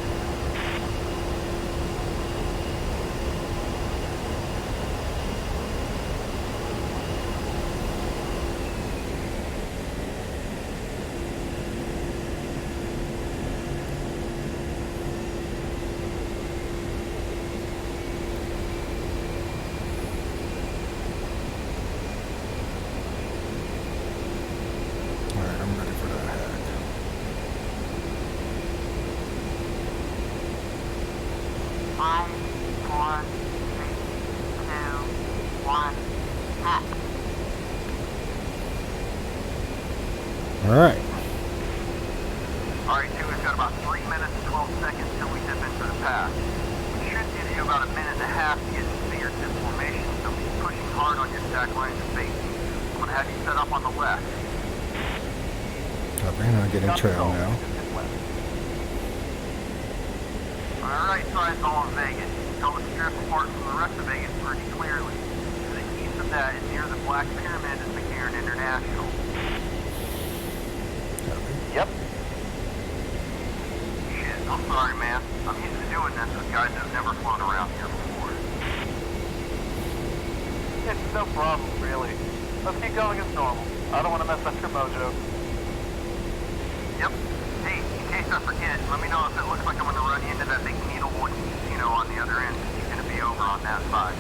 Alright. Alright, 2, we've got about 3 minutes and 12 seconds till we dip into the pass. We should give you about a minute and a half to get into fingertip formation, so be pushing hard on your stack lines of safety. I'm going to have you set up on the left. Copy, and I'll get in trail now. Alright, size all in Vegas. You can tell the strip apart from the rest of Vegas pretty clearly. To the east of that and near the Black Pyramid is McCarran International. Yep. Shit, I'm sorry, man. I'm used to doing this with guys that have never flown around here before. It's no problem, really. Let's keep going as normal. I don't want to mess up your mojo. Yep. Hey, in case I forget, let me know if it looks like I'm going to run into that big needlewood casino on the other end. He's going to be over on that side.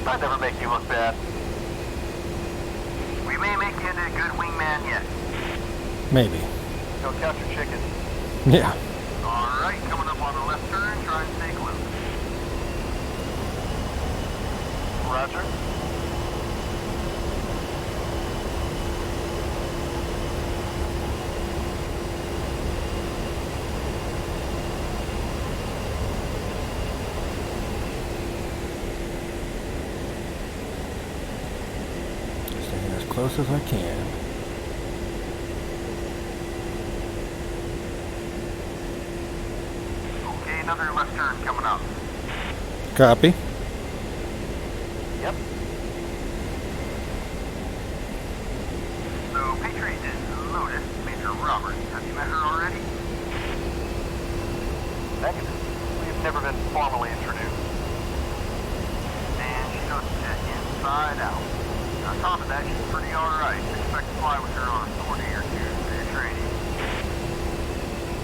I never make you look bad. We may make you into a good wingman yet. Maybe. Go count your chickens. Yeah. Alright, coming up on the left turn, try and stay close. Roger. Staying as close as I can. Okay, another left turn coming up. Copy. Yep. So, Patriot is Lotus, Major Roberts. Have you met her already? Negative. We've never been formally introduced. And she knows shit inside out. On top of that, she's pretty alright. Expect to fly with her on a sortie or two for your training.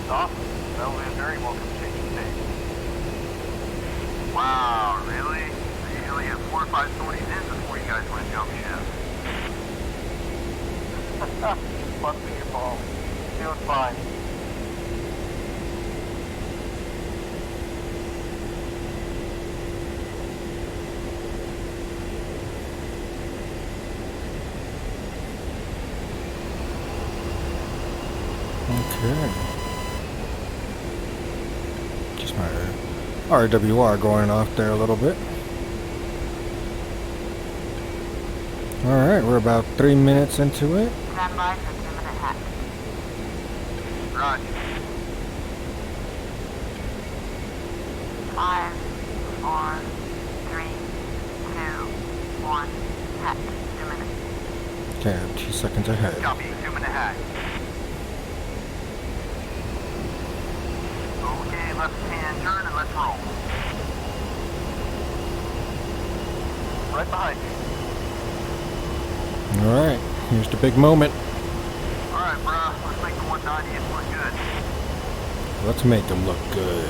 Awesome. That will be a very welcome change of pace. Wow, really? They usually have 4 or 5 sorties in before you guys want to jump ship. Busting your balls. Doing fine. Okay. Just my RWR going off there a little bit. Alright, we're about 3 minutes into it. Stand by for 2-minute hack. Roger. 5, 4, 3, 2, 1, hack. 2 minutes. Okay, I'm 2 seconds ahead. Copy, 2-minute hack. Okay, left hand turn and let's roll. Right behind you. Alright, here's the big moment. Alright, bruh, let's make the 190th look good. Let's make them look good.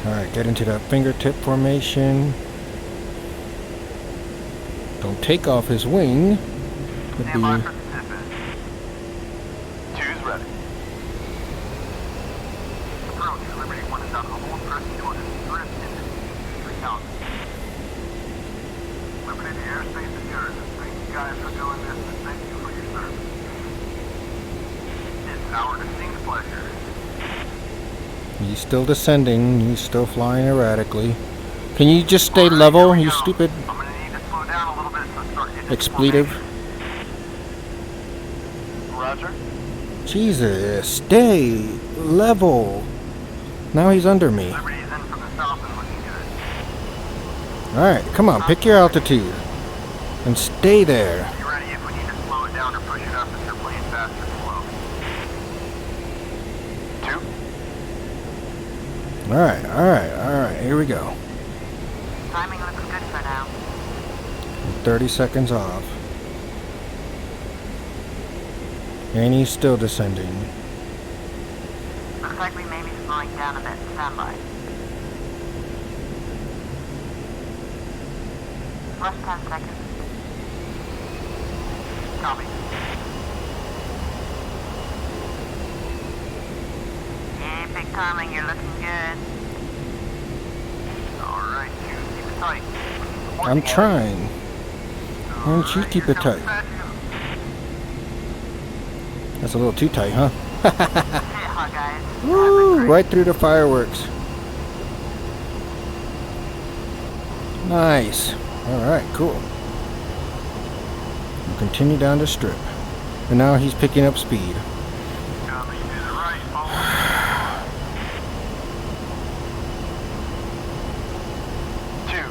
Alright, get into that fingertip formation. Don't take off his wing. Could Stand by be for Pacific. 2's ready. Approach, Liberty 1 is out of the hold, pressing toward its drift into 3000. Liberty, the airspace is yours. Thank you guys for doing this, and thank you for your service. It's our distinct pleasure. He's still descending. He's still flying erratically. Can you just stay level, you stupid I'm gonna need to slow down a little bit so start getting expletive? Roger. Jesus, stay level. Now he's under me. Liberty is in from the south and looking good. Alright, come on, pick your altitude. And stay there. Be ready if we need to slow it down or push it up if you're playing fast or slow. 2. Alright, here we go. Timing looks good for now. 30 seconds off. And he's still descending. Looks like we may be slowing down a bit. Stand by. Less 10 seconds. Copy. Keep it coming, you're looking good. Alright, keep it tight. I'm trying. Why don't you keep it tight? That's a little too tight, huh? Yeah, guys. Woo! Right through the fireworks. Nice. Alright, cool. We'll continue down the strip. And now he's picking up speed. Coming to the right, follow. Two.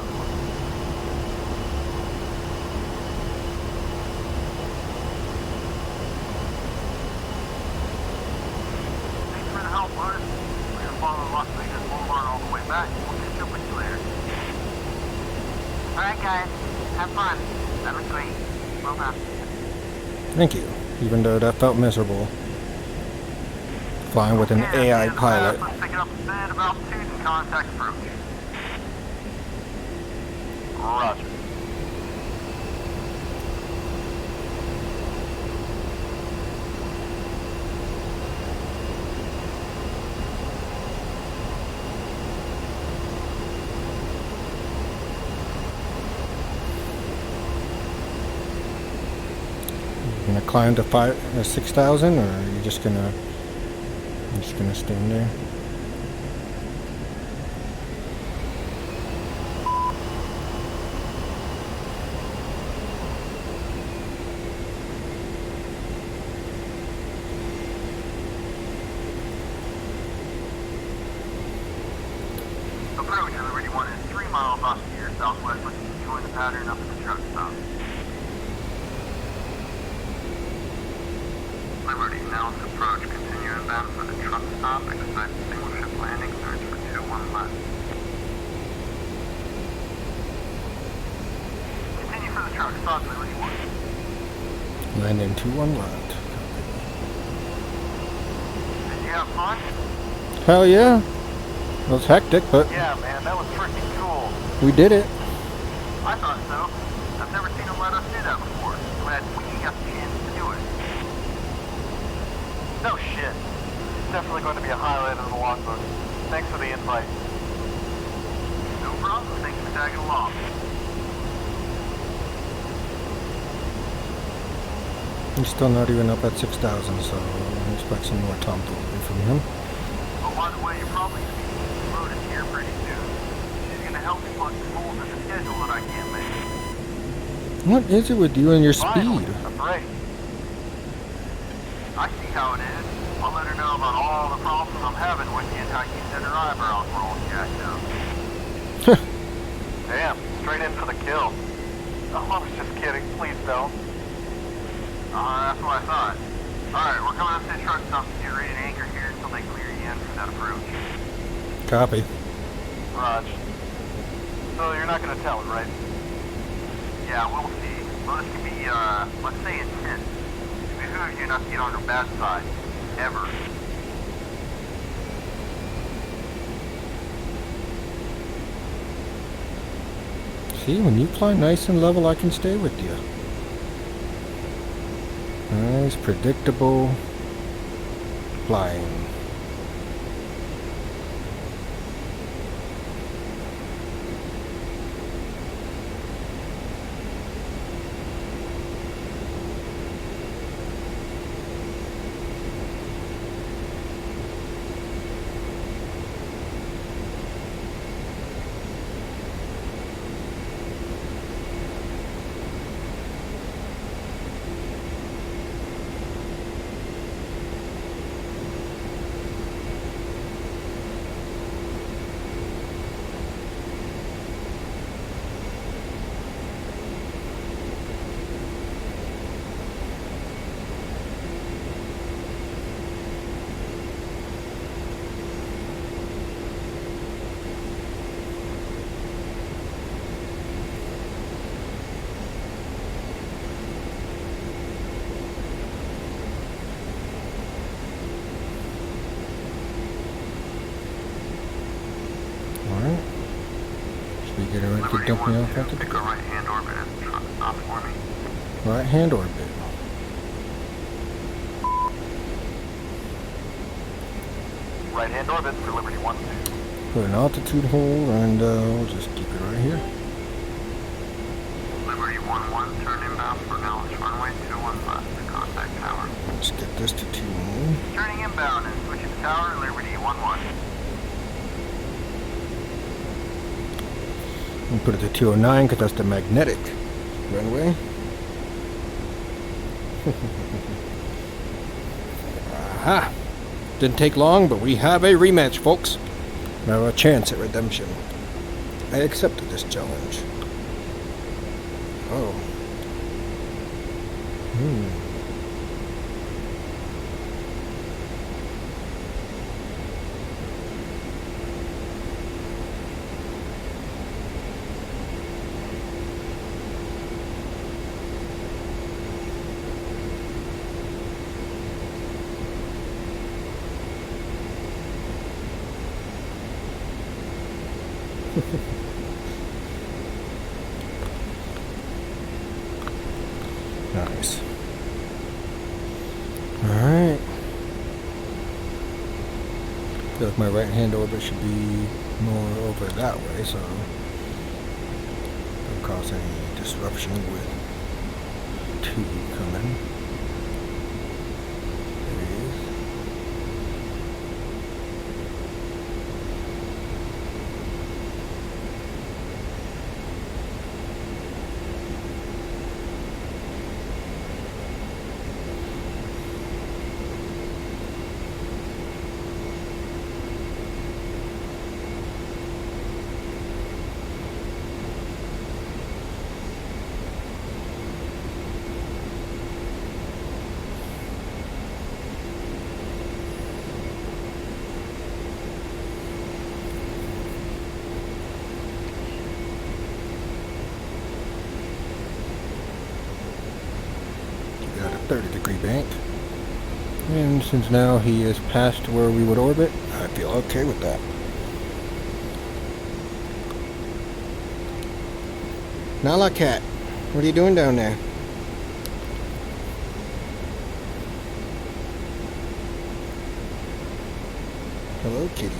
Thanks for the help, bud. We're gonna follow Las Vegas Boulevard all the way back. We'll catch up with you later. Alright, guys. Have fun. That was great. Well done. Thank you. Even though that felt miserable. Flying with an AI pilot. Let's pick it up instead of altitude and contact approach. Roger. You gonna climb to 6,000, or are you just gonna stand there? Approach Liberty 1 is 3 miles off to your southwest, looking to join the pattern up at the truck stop. Liberty, now to approach. Continue inbound for the truck stop. Expect single ship landing. Search for 2-1 left. Continue for the truck stop, Liberty 1. Landing 2-1 left. Did you have fun? Hell yeah. It was hectic, but Yeah, man, that was freaking cool. we did it. I thought so. I've never seen them let us do that before. Glad we got the chance to do it. No shit. It's definitely going to be a highlight of the logbook. Thanks for the invite. No problem. Thanks for tagging along. He's still not even up at 6,000, so I expect some more tomfoolery from him. Oh, by the way, you're probably going to be promoted here pretty soon. She's going to help me plug some holes in the schedule that I can't make. What is it with you and your Finally, speed? a break. I see how it is. I'll let her know about all the problems I'm having with you and how you said her eyebrows were all jacked up. Damn, straight in for the kill. Oh, I was just kidding. Please don't. That's what I thought. Alright, we're coming up to the truck stop to get ready to anchor here until they clear you in for that approach. Copy. Raj. So you're not going to tell it, right? Yeah, we'll see. Well, this can be, let's say intense. It behooves you not to get on her bad side. Ever. See, when you fly nice and level, I can stay with you. Nice, predictable flying. Alright. Should we get her ready to dump me off at the Pick a right-hand orbit at the truck stop for me. right hand orbit? Right-hand orbit for Liberty 1-2. Put an altitude hold, and we'll just keep it right here. Liberty 1-1, 1, turn inbound for Nellis, runway 21 left, contact tower. Let's get this to 2-1. Turning inbound and switching to tower, Liberty 1-1. And put it to 209 because that's the magnetic runway. Aha! Didn't take long, but we have a rematch, folks. We have a chance at redemption. I accepted this challenge. Oh. Nice. Alright. I feel like my right hand orbit should be more over that way, so don't cause any disruption with 2 coming. There he is. Got a 30-degree bank. And since now he is past where we would orbit, I feel okay with that. Nala Cat, what are you doing down there? Hello, kitty.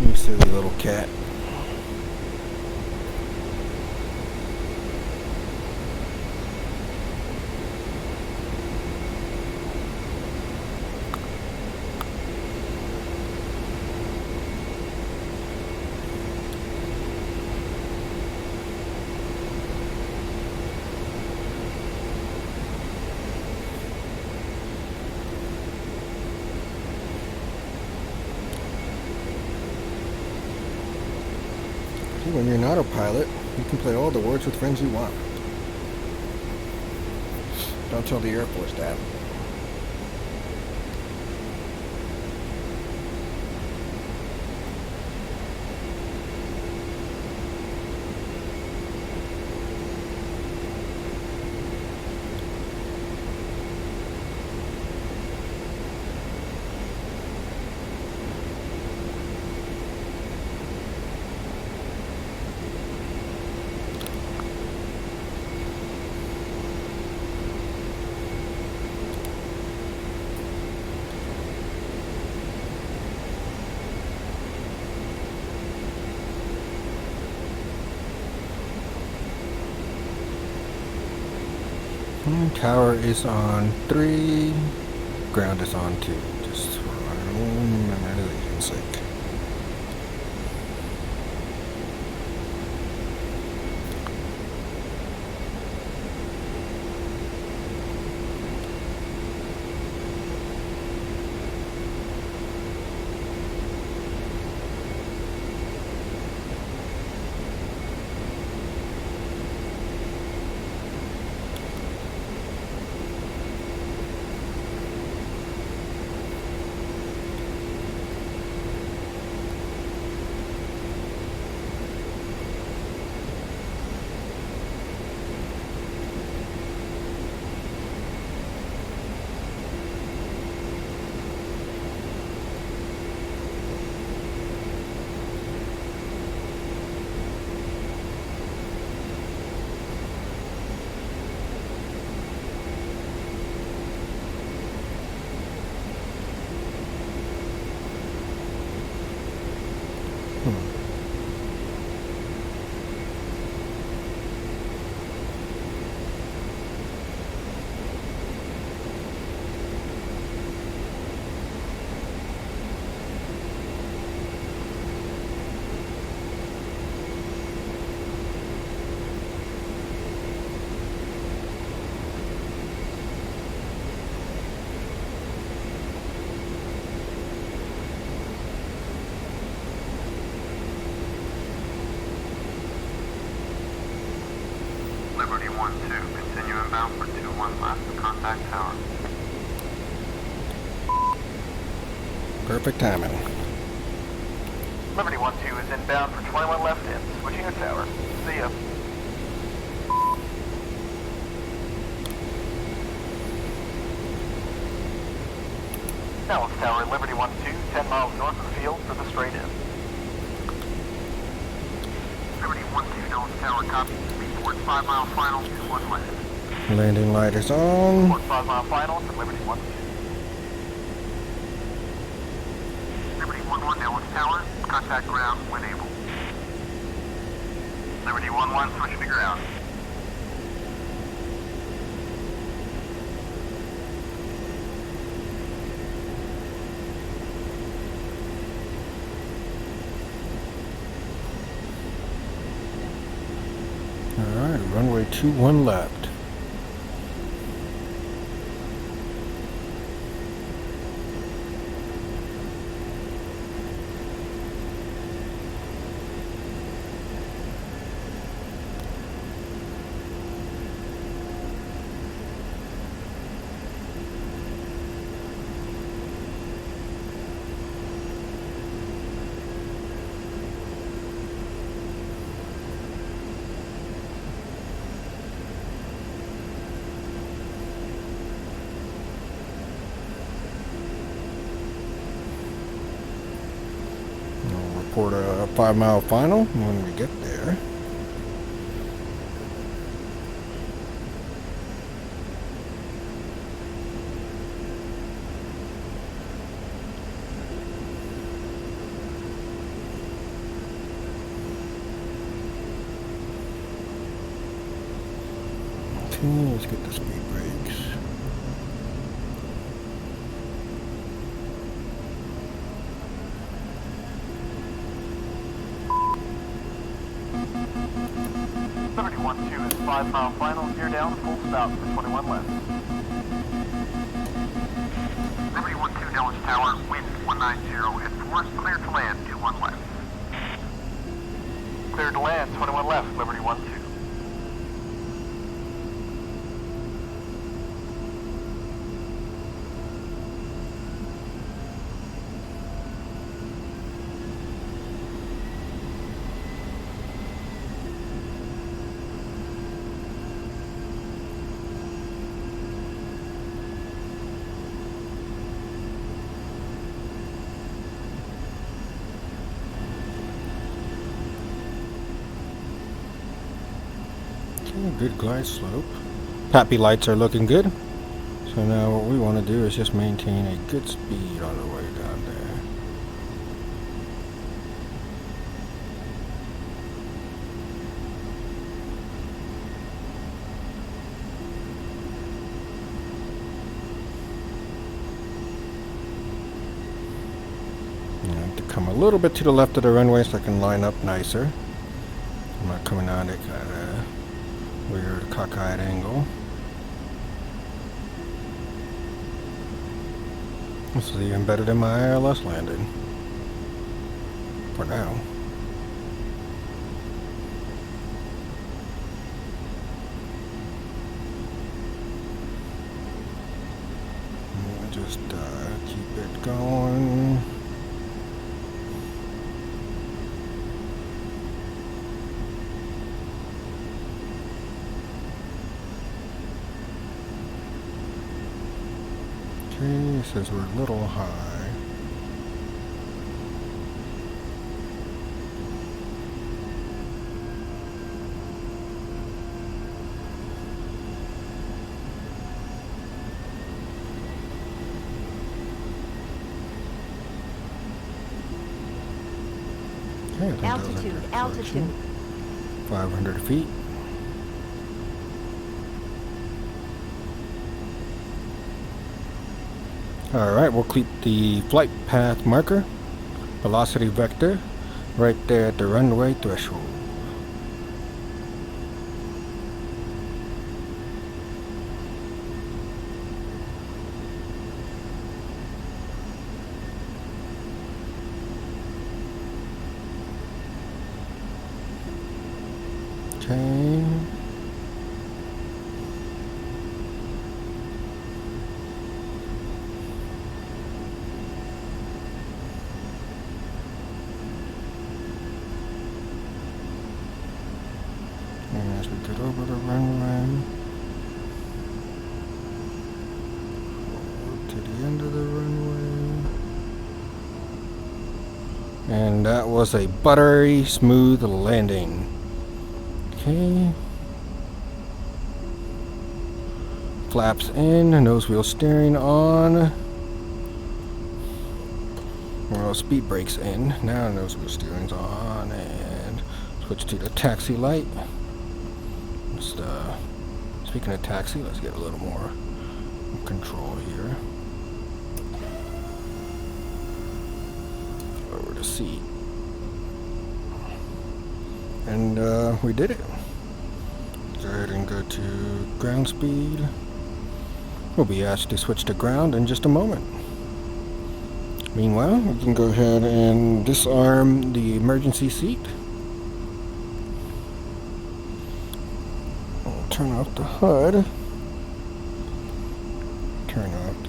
You silly little cat. When you're an autopilot, you can play all the words with friends you want. Don't tell the Air Force that. Tower is on 3, ground is on 2, just for our own memory's sake. 21 left, contact tower. Perfect timing. Liberty 1-2 is inbound for 21 left in, switching a tower. See ya. Nellis Tower, Liberty 1-2, 10 miles north of the field for the straight in. Liberty 1-2, Nellis Tower, copy. Report 5 mile final, 21 left. Landing light is on. Report 5 mile final for Liberty 1-2. Liberty 1-1, Nellis Tower, contact ground when able. Liberty 1-1, switching to ground. Alright, runway 21 left. Report a 5 mile final when we get there. Okay, let's get the speed brakes. Liberty 1-2 is 5 mile final, gear down, full stop for 21 left. Liberty 1-2, Nellis Tower, wind 190 at 4, clear to land, 21 left. Cleared to land, 21 left, Liberty 1-2. Good glide slope. Pappy lights are looking good. So now what we want to do is just maintain a good speed on the way down there. I have to come a little bit to the left of the runway so I can line up nicer. I'm not coming on it kind of weird cockeyed angle. This is even better than my ILS landing. For now. Just keep it going. Okay, says we're a little high. Okay, I think that was a Altitude, good altitude. selection. 500 feet. Alright, we'll keep the flight path marker, velocity vector, right there at the runway threshold. Okay. over the runway. To the end of the runway. And that was a buttery smooth landing. Okay. Flaps in, nose wheel steering on. Well, speed brakes in. Now nose wheel steering's on, and switch to the taxi light. Speaking of taxi, let's get a little more control here. Over the seat. And we did it. Go ahead and go to ground speed. We'll be asked to switch to ground in just a moment. Meanwhile, we can go ahead and disarm the emergency seat. We'll turn off the HUD. Turn off the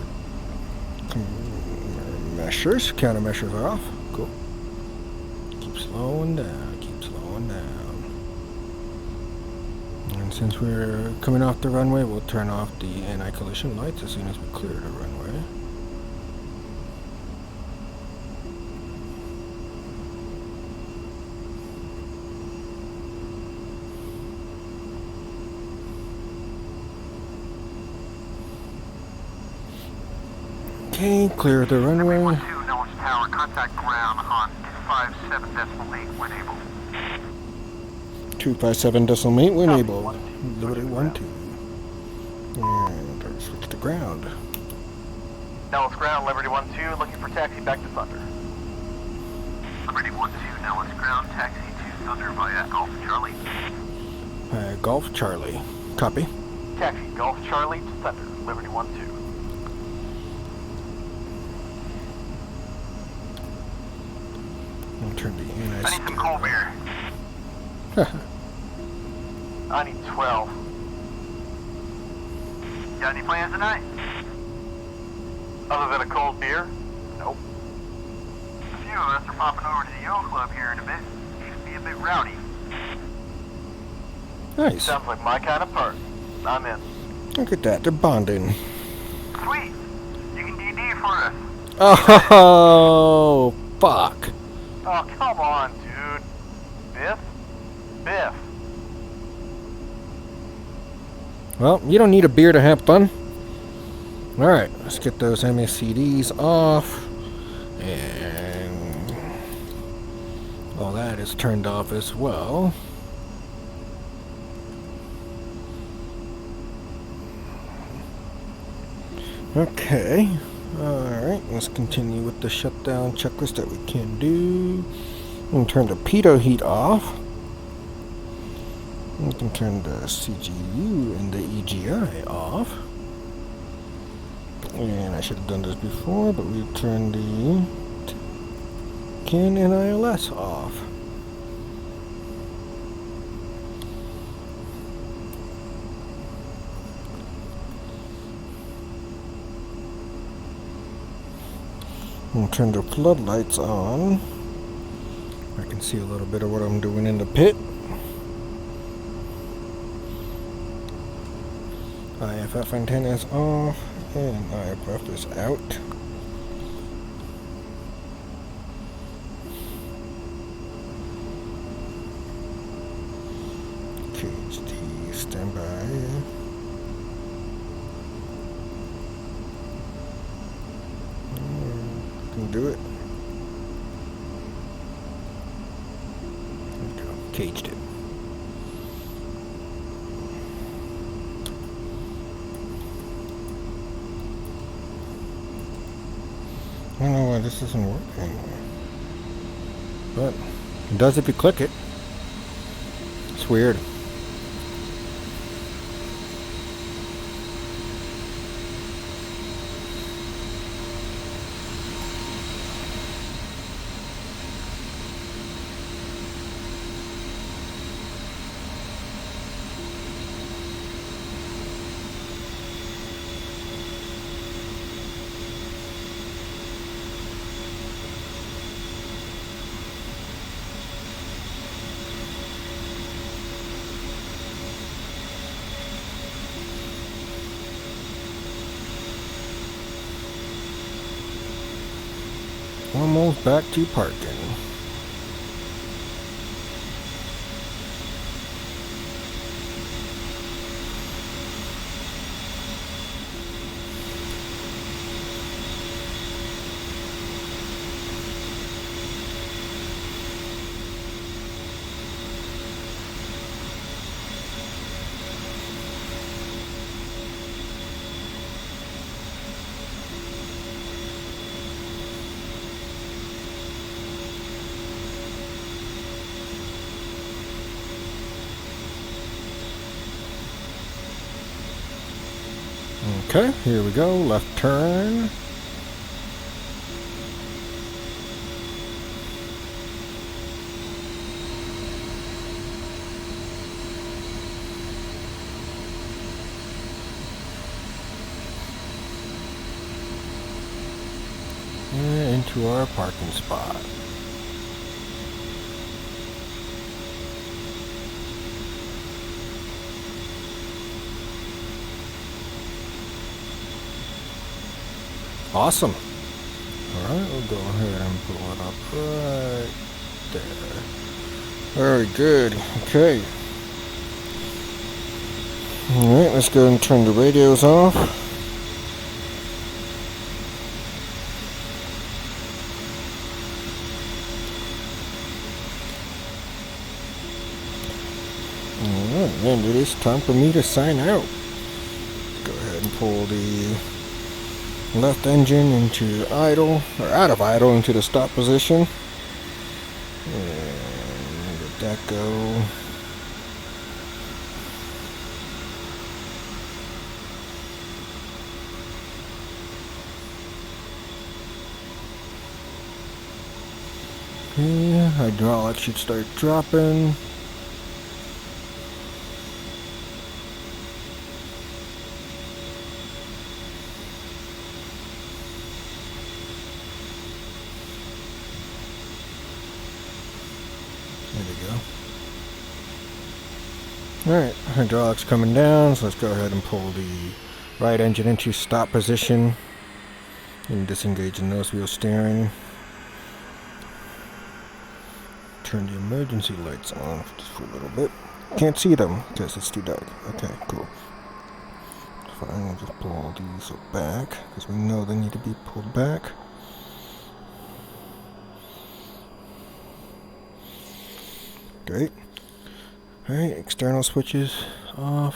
countermeasures off. Cool. Keep slowing down, keep slowing down. And since we're coming off the runway, we'll turn off the anti-collision lights as soon as we clear the runway. Okay, clear the runway. 12 Nellis Tower, contact ground on 257.8 when able. 257.8 when able. Liberty 12. And switch to ground. Nellis ground, Liberty 12, looking for taxi back to Thunder. Liberty 12 Nellis ground, taxi to Thunder via Golf Charlie. Golf Charlie. Copy. Taxi Golf Charlie to Thunder, Liberty 12. And turn the I need some cold beer. I need 12. Got any plans tonight? Other than a cold beer? Nope. A few of us are popping over to the Yo Club here in a bit. Used to be a bit rowdy. Nice. Sounds like my kind of party. I'm in. Look at that, they're bonding. Sweet. You can DD for us. Oh, fuck. Oh, come on, dude. Biff? Biff. Well, you don't need a beer to have fun. Alright, let's get those MACDs off. And all that is turned off as well. Okay. Alright, let's continue with the shutdown checklist that we can do. We can turn the pitot heat off. We can turn the CGU and the EGI off. And I should have done this before, but we turned the CAN and ILS off. We'll turn the floodlights on. I can see a little bit of what I'm doing in the pit. IFF antenna is off and IFF is out. Cage T standby. Can do it. There we go. Caged it. I don't know why this doesn't work anymore. But it does if you click it. It's weird. Almost back to parking. Okay, here we go. Left turn. And into our parking spot. Awesome. Alright, we'll go ahead and pull it up right there. Very good. Okay. Alright, let's go ahead and turn the radios off. Alright, and it is time for me to sign out. Go ahead and pull the left engine into idle, or out of idle into the stop position. And let that go. Okay, hydraulics should start dropping. There we go. Alright, hydraulics coming down, so let's go ahead and pull the right engine into stop position and disengage the nose wheel steering. Turn the emergency lights on just for a little bit. Can't see them because it's too dark. Okay, cool. Fine, we'll just pull these back because we know they need to be pulled back. Great. Alright, external switches off.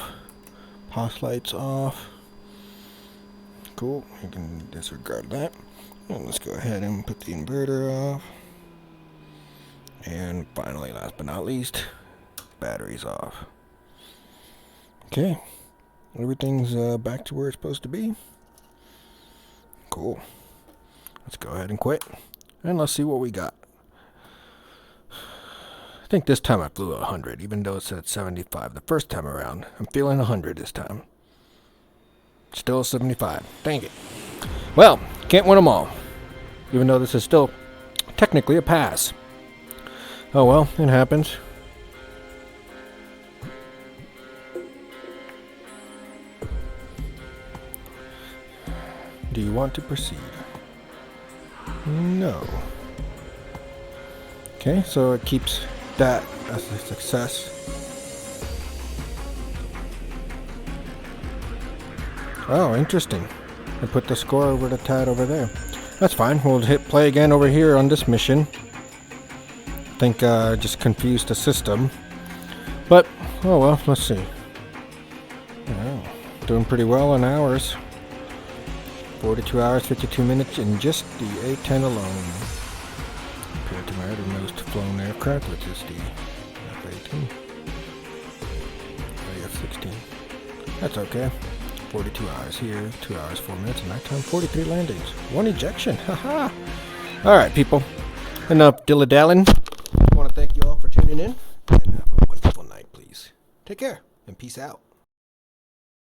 POS lights off. Cool, you can disregard that. And let's go ahead and put the inverter off. And finally, last but not least, batteries off. Okay, everything's back to where it's supposed to be. Cool. Let's go ahead and quit. And let's see what we got. I think this time I flew 100, even though it said 75 the first time around. I'm feeling 100 this time. Still 75. Dang it. Well, can't win them all. Even though this is still technically a pass. Oh well, it happens. Do you want to proceed? No. Okay, so it keeps that as a success. Oh, interesting. I put the score over the tad over there. That's fine. We'll hit play again over here on this mission. I think I just confused the system. But, oh well, let's see. Oh, doing pretty well on hours. 42 hours, 52 minutes in just the A-10 alone. Compared to my other most flown aircraft, which is the F-18. Or the F-16. That's okay. 42 hours here, 2 hours, 4 minutes, and nighttime, 43 landings. 1 ejection, haha! Alright, people. Enough dilly-dallying. I want to thank you all for tuning in, and have a wonderful night, please. Take care, and peace out.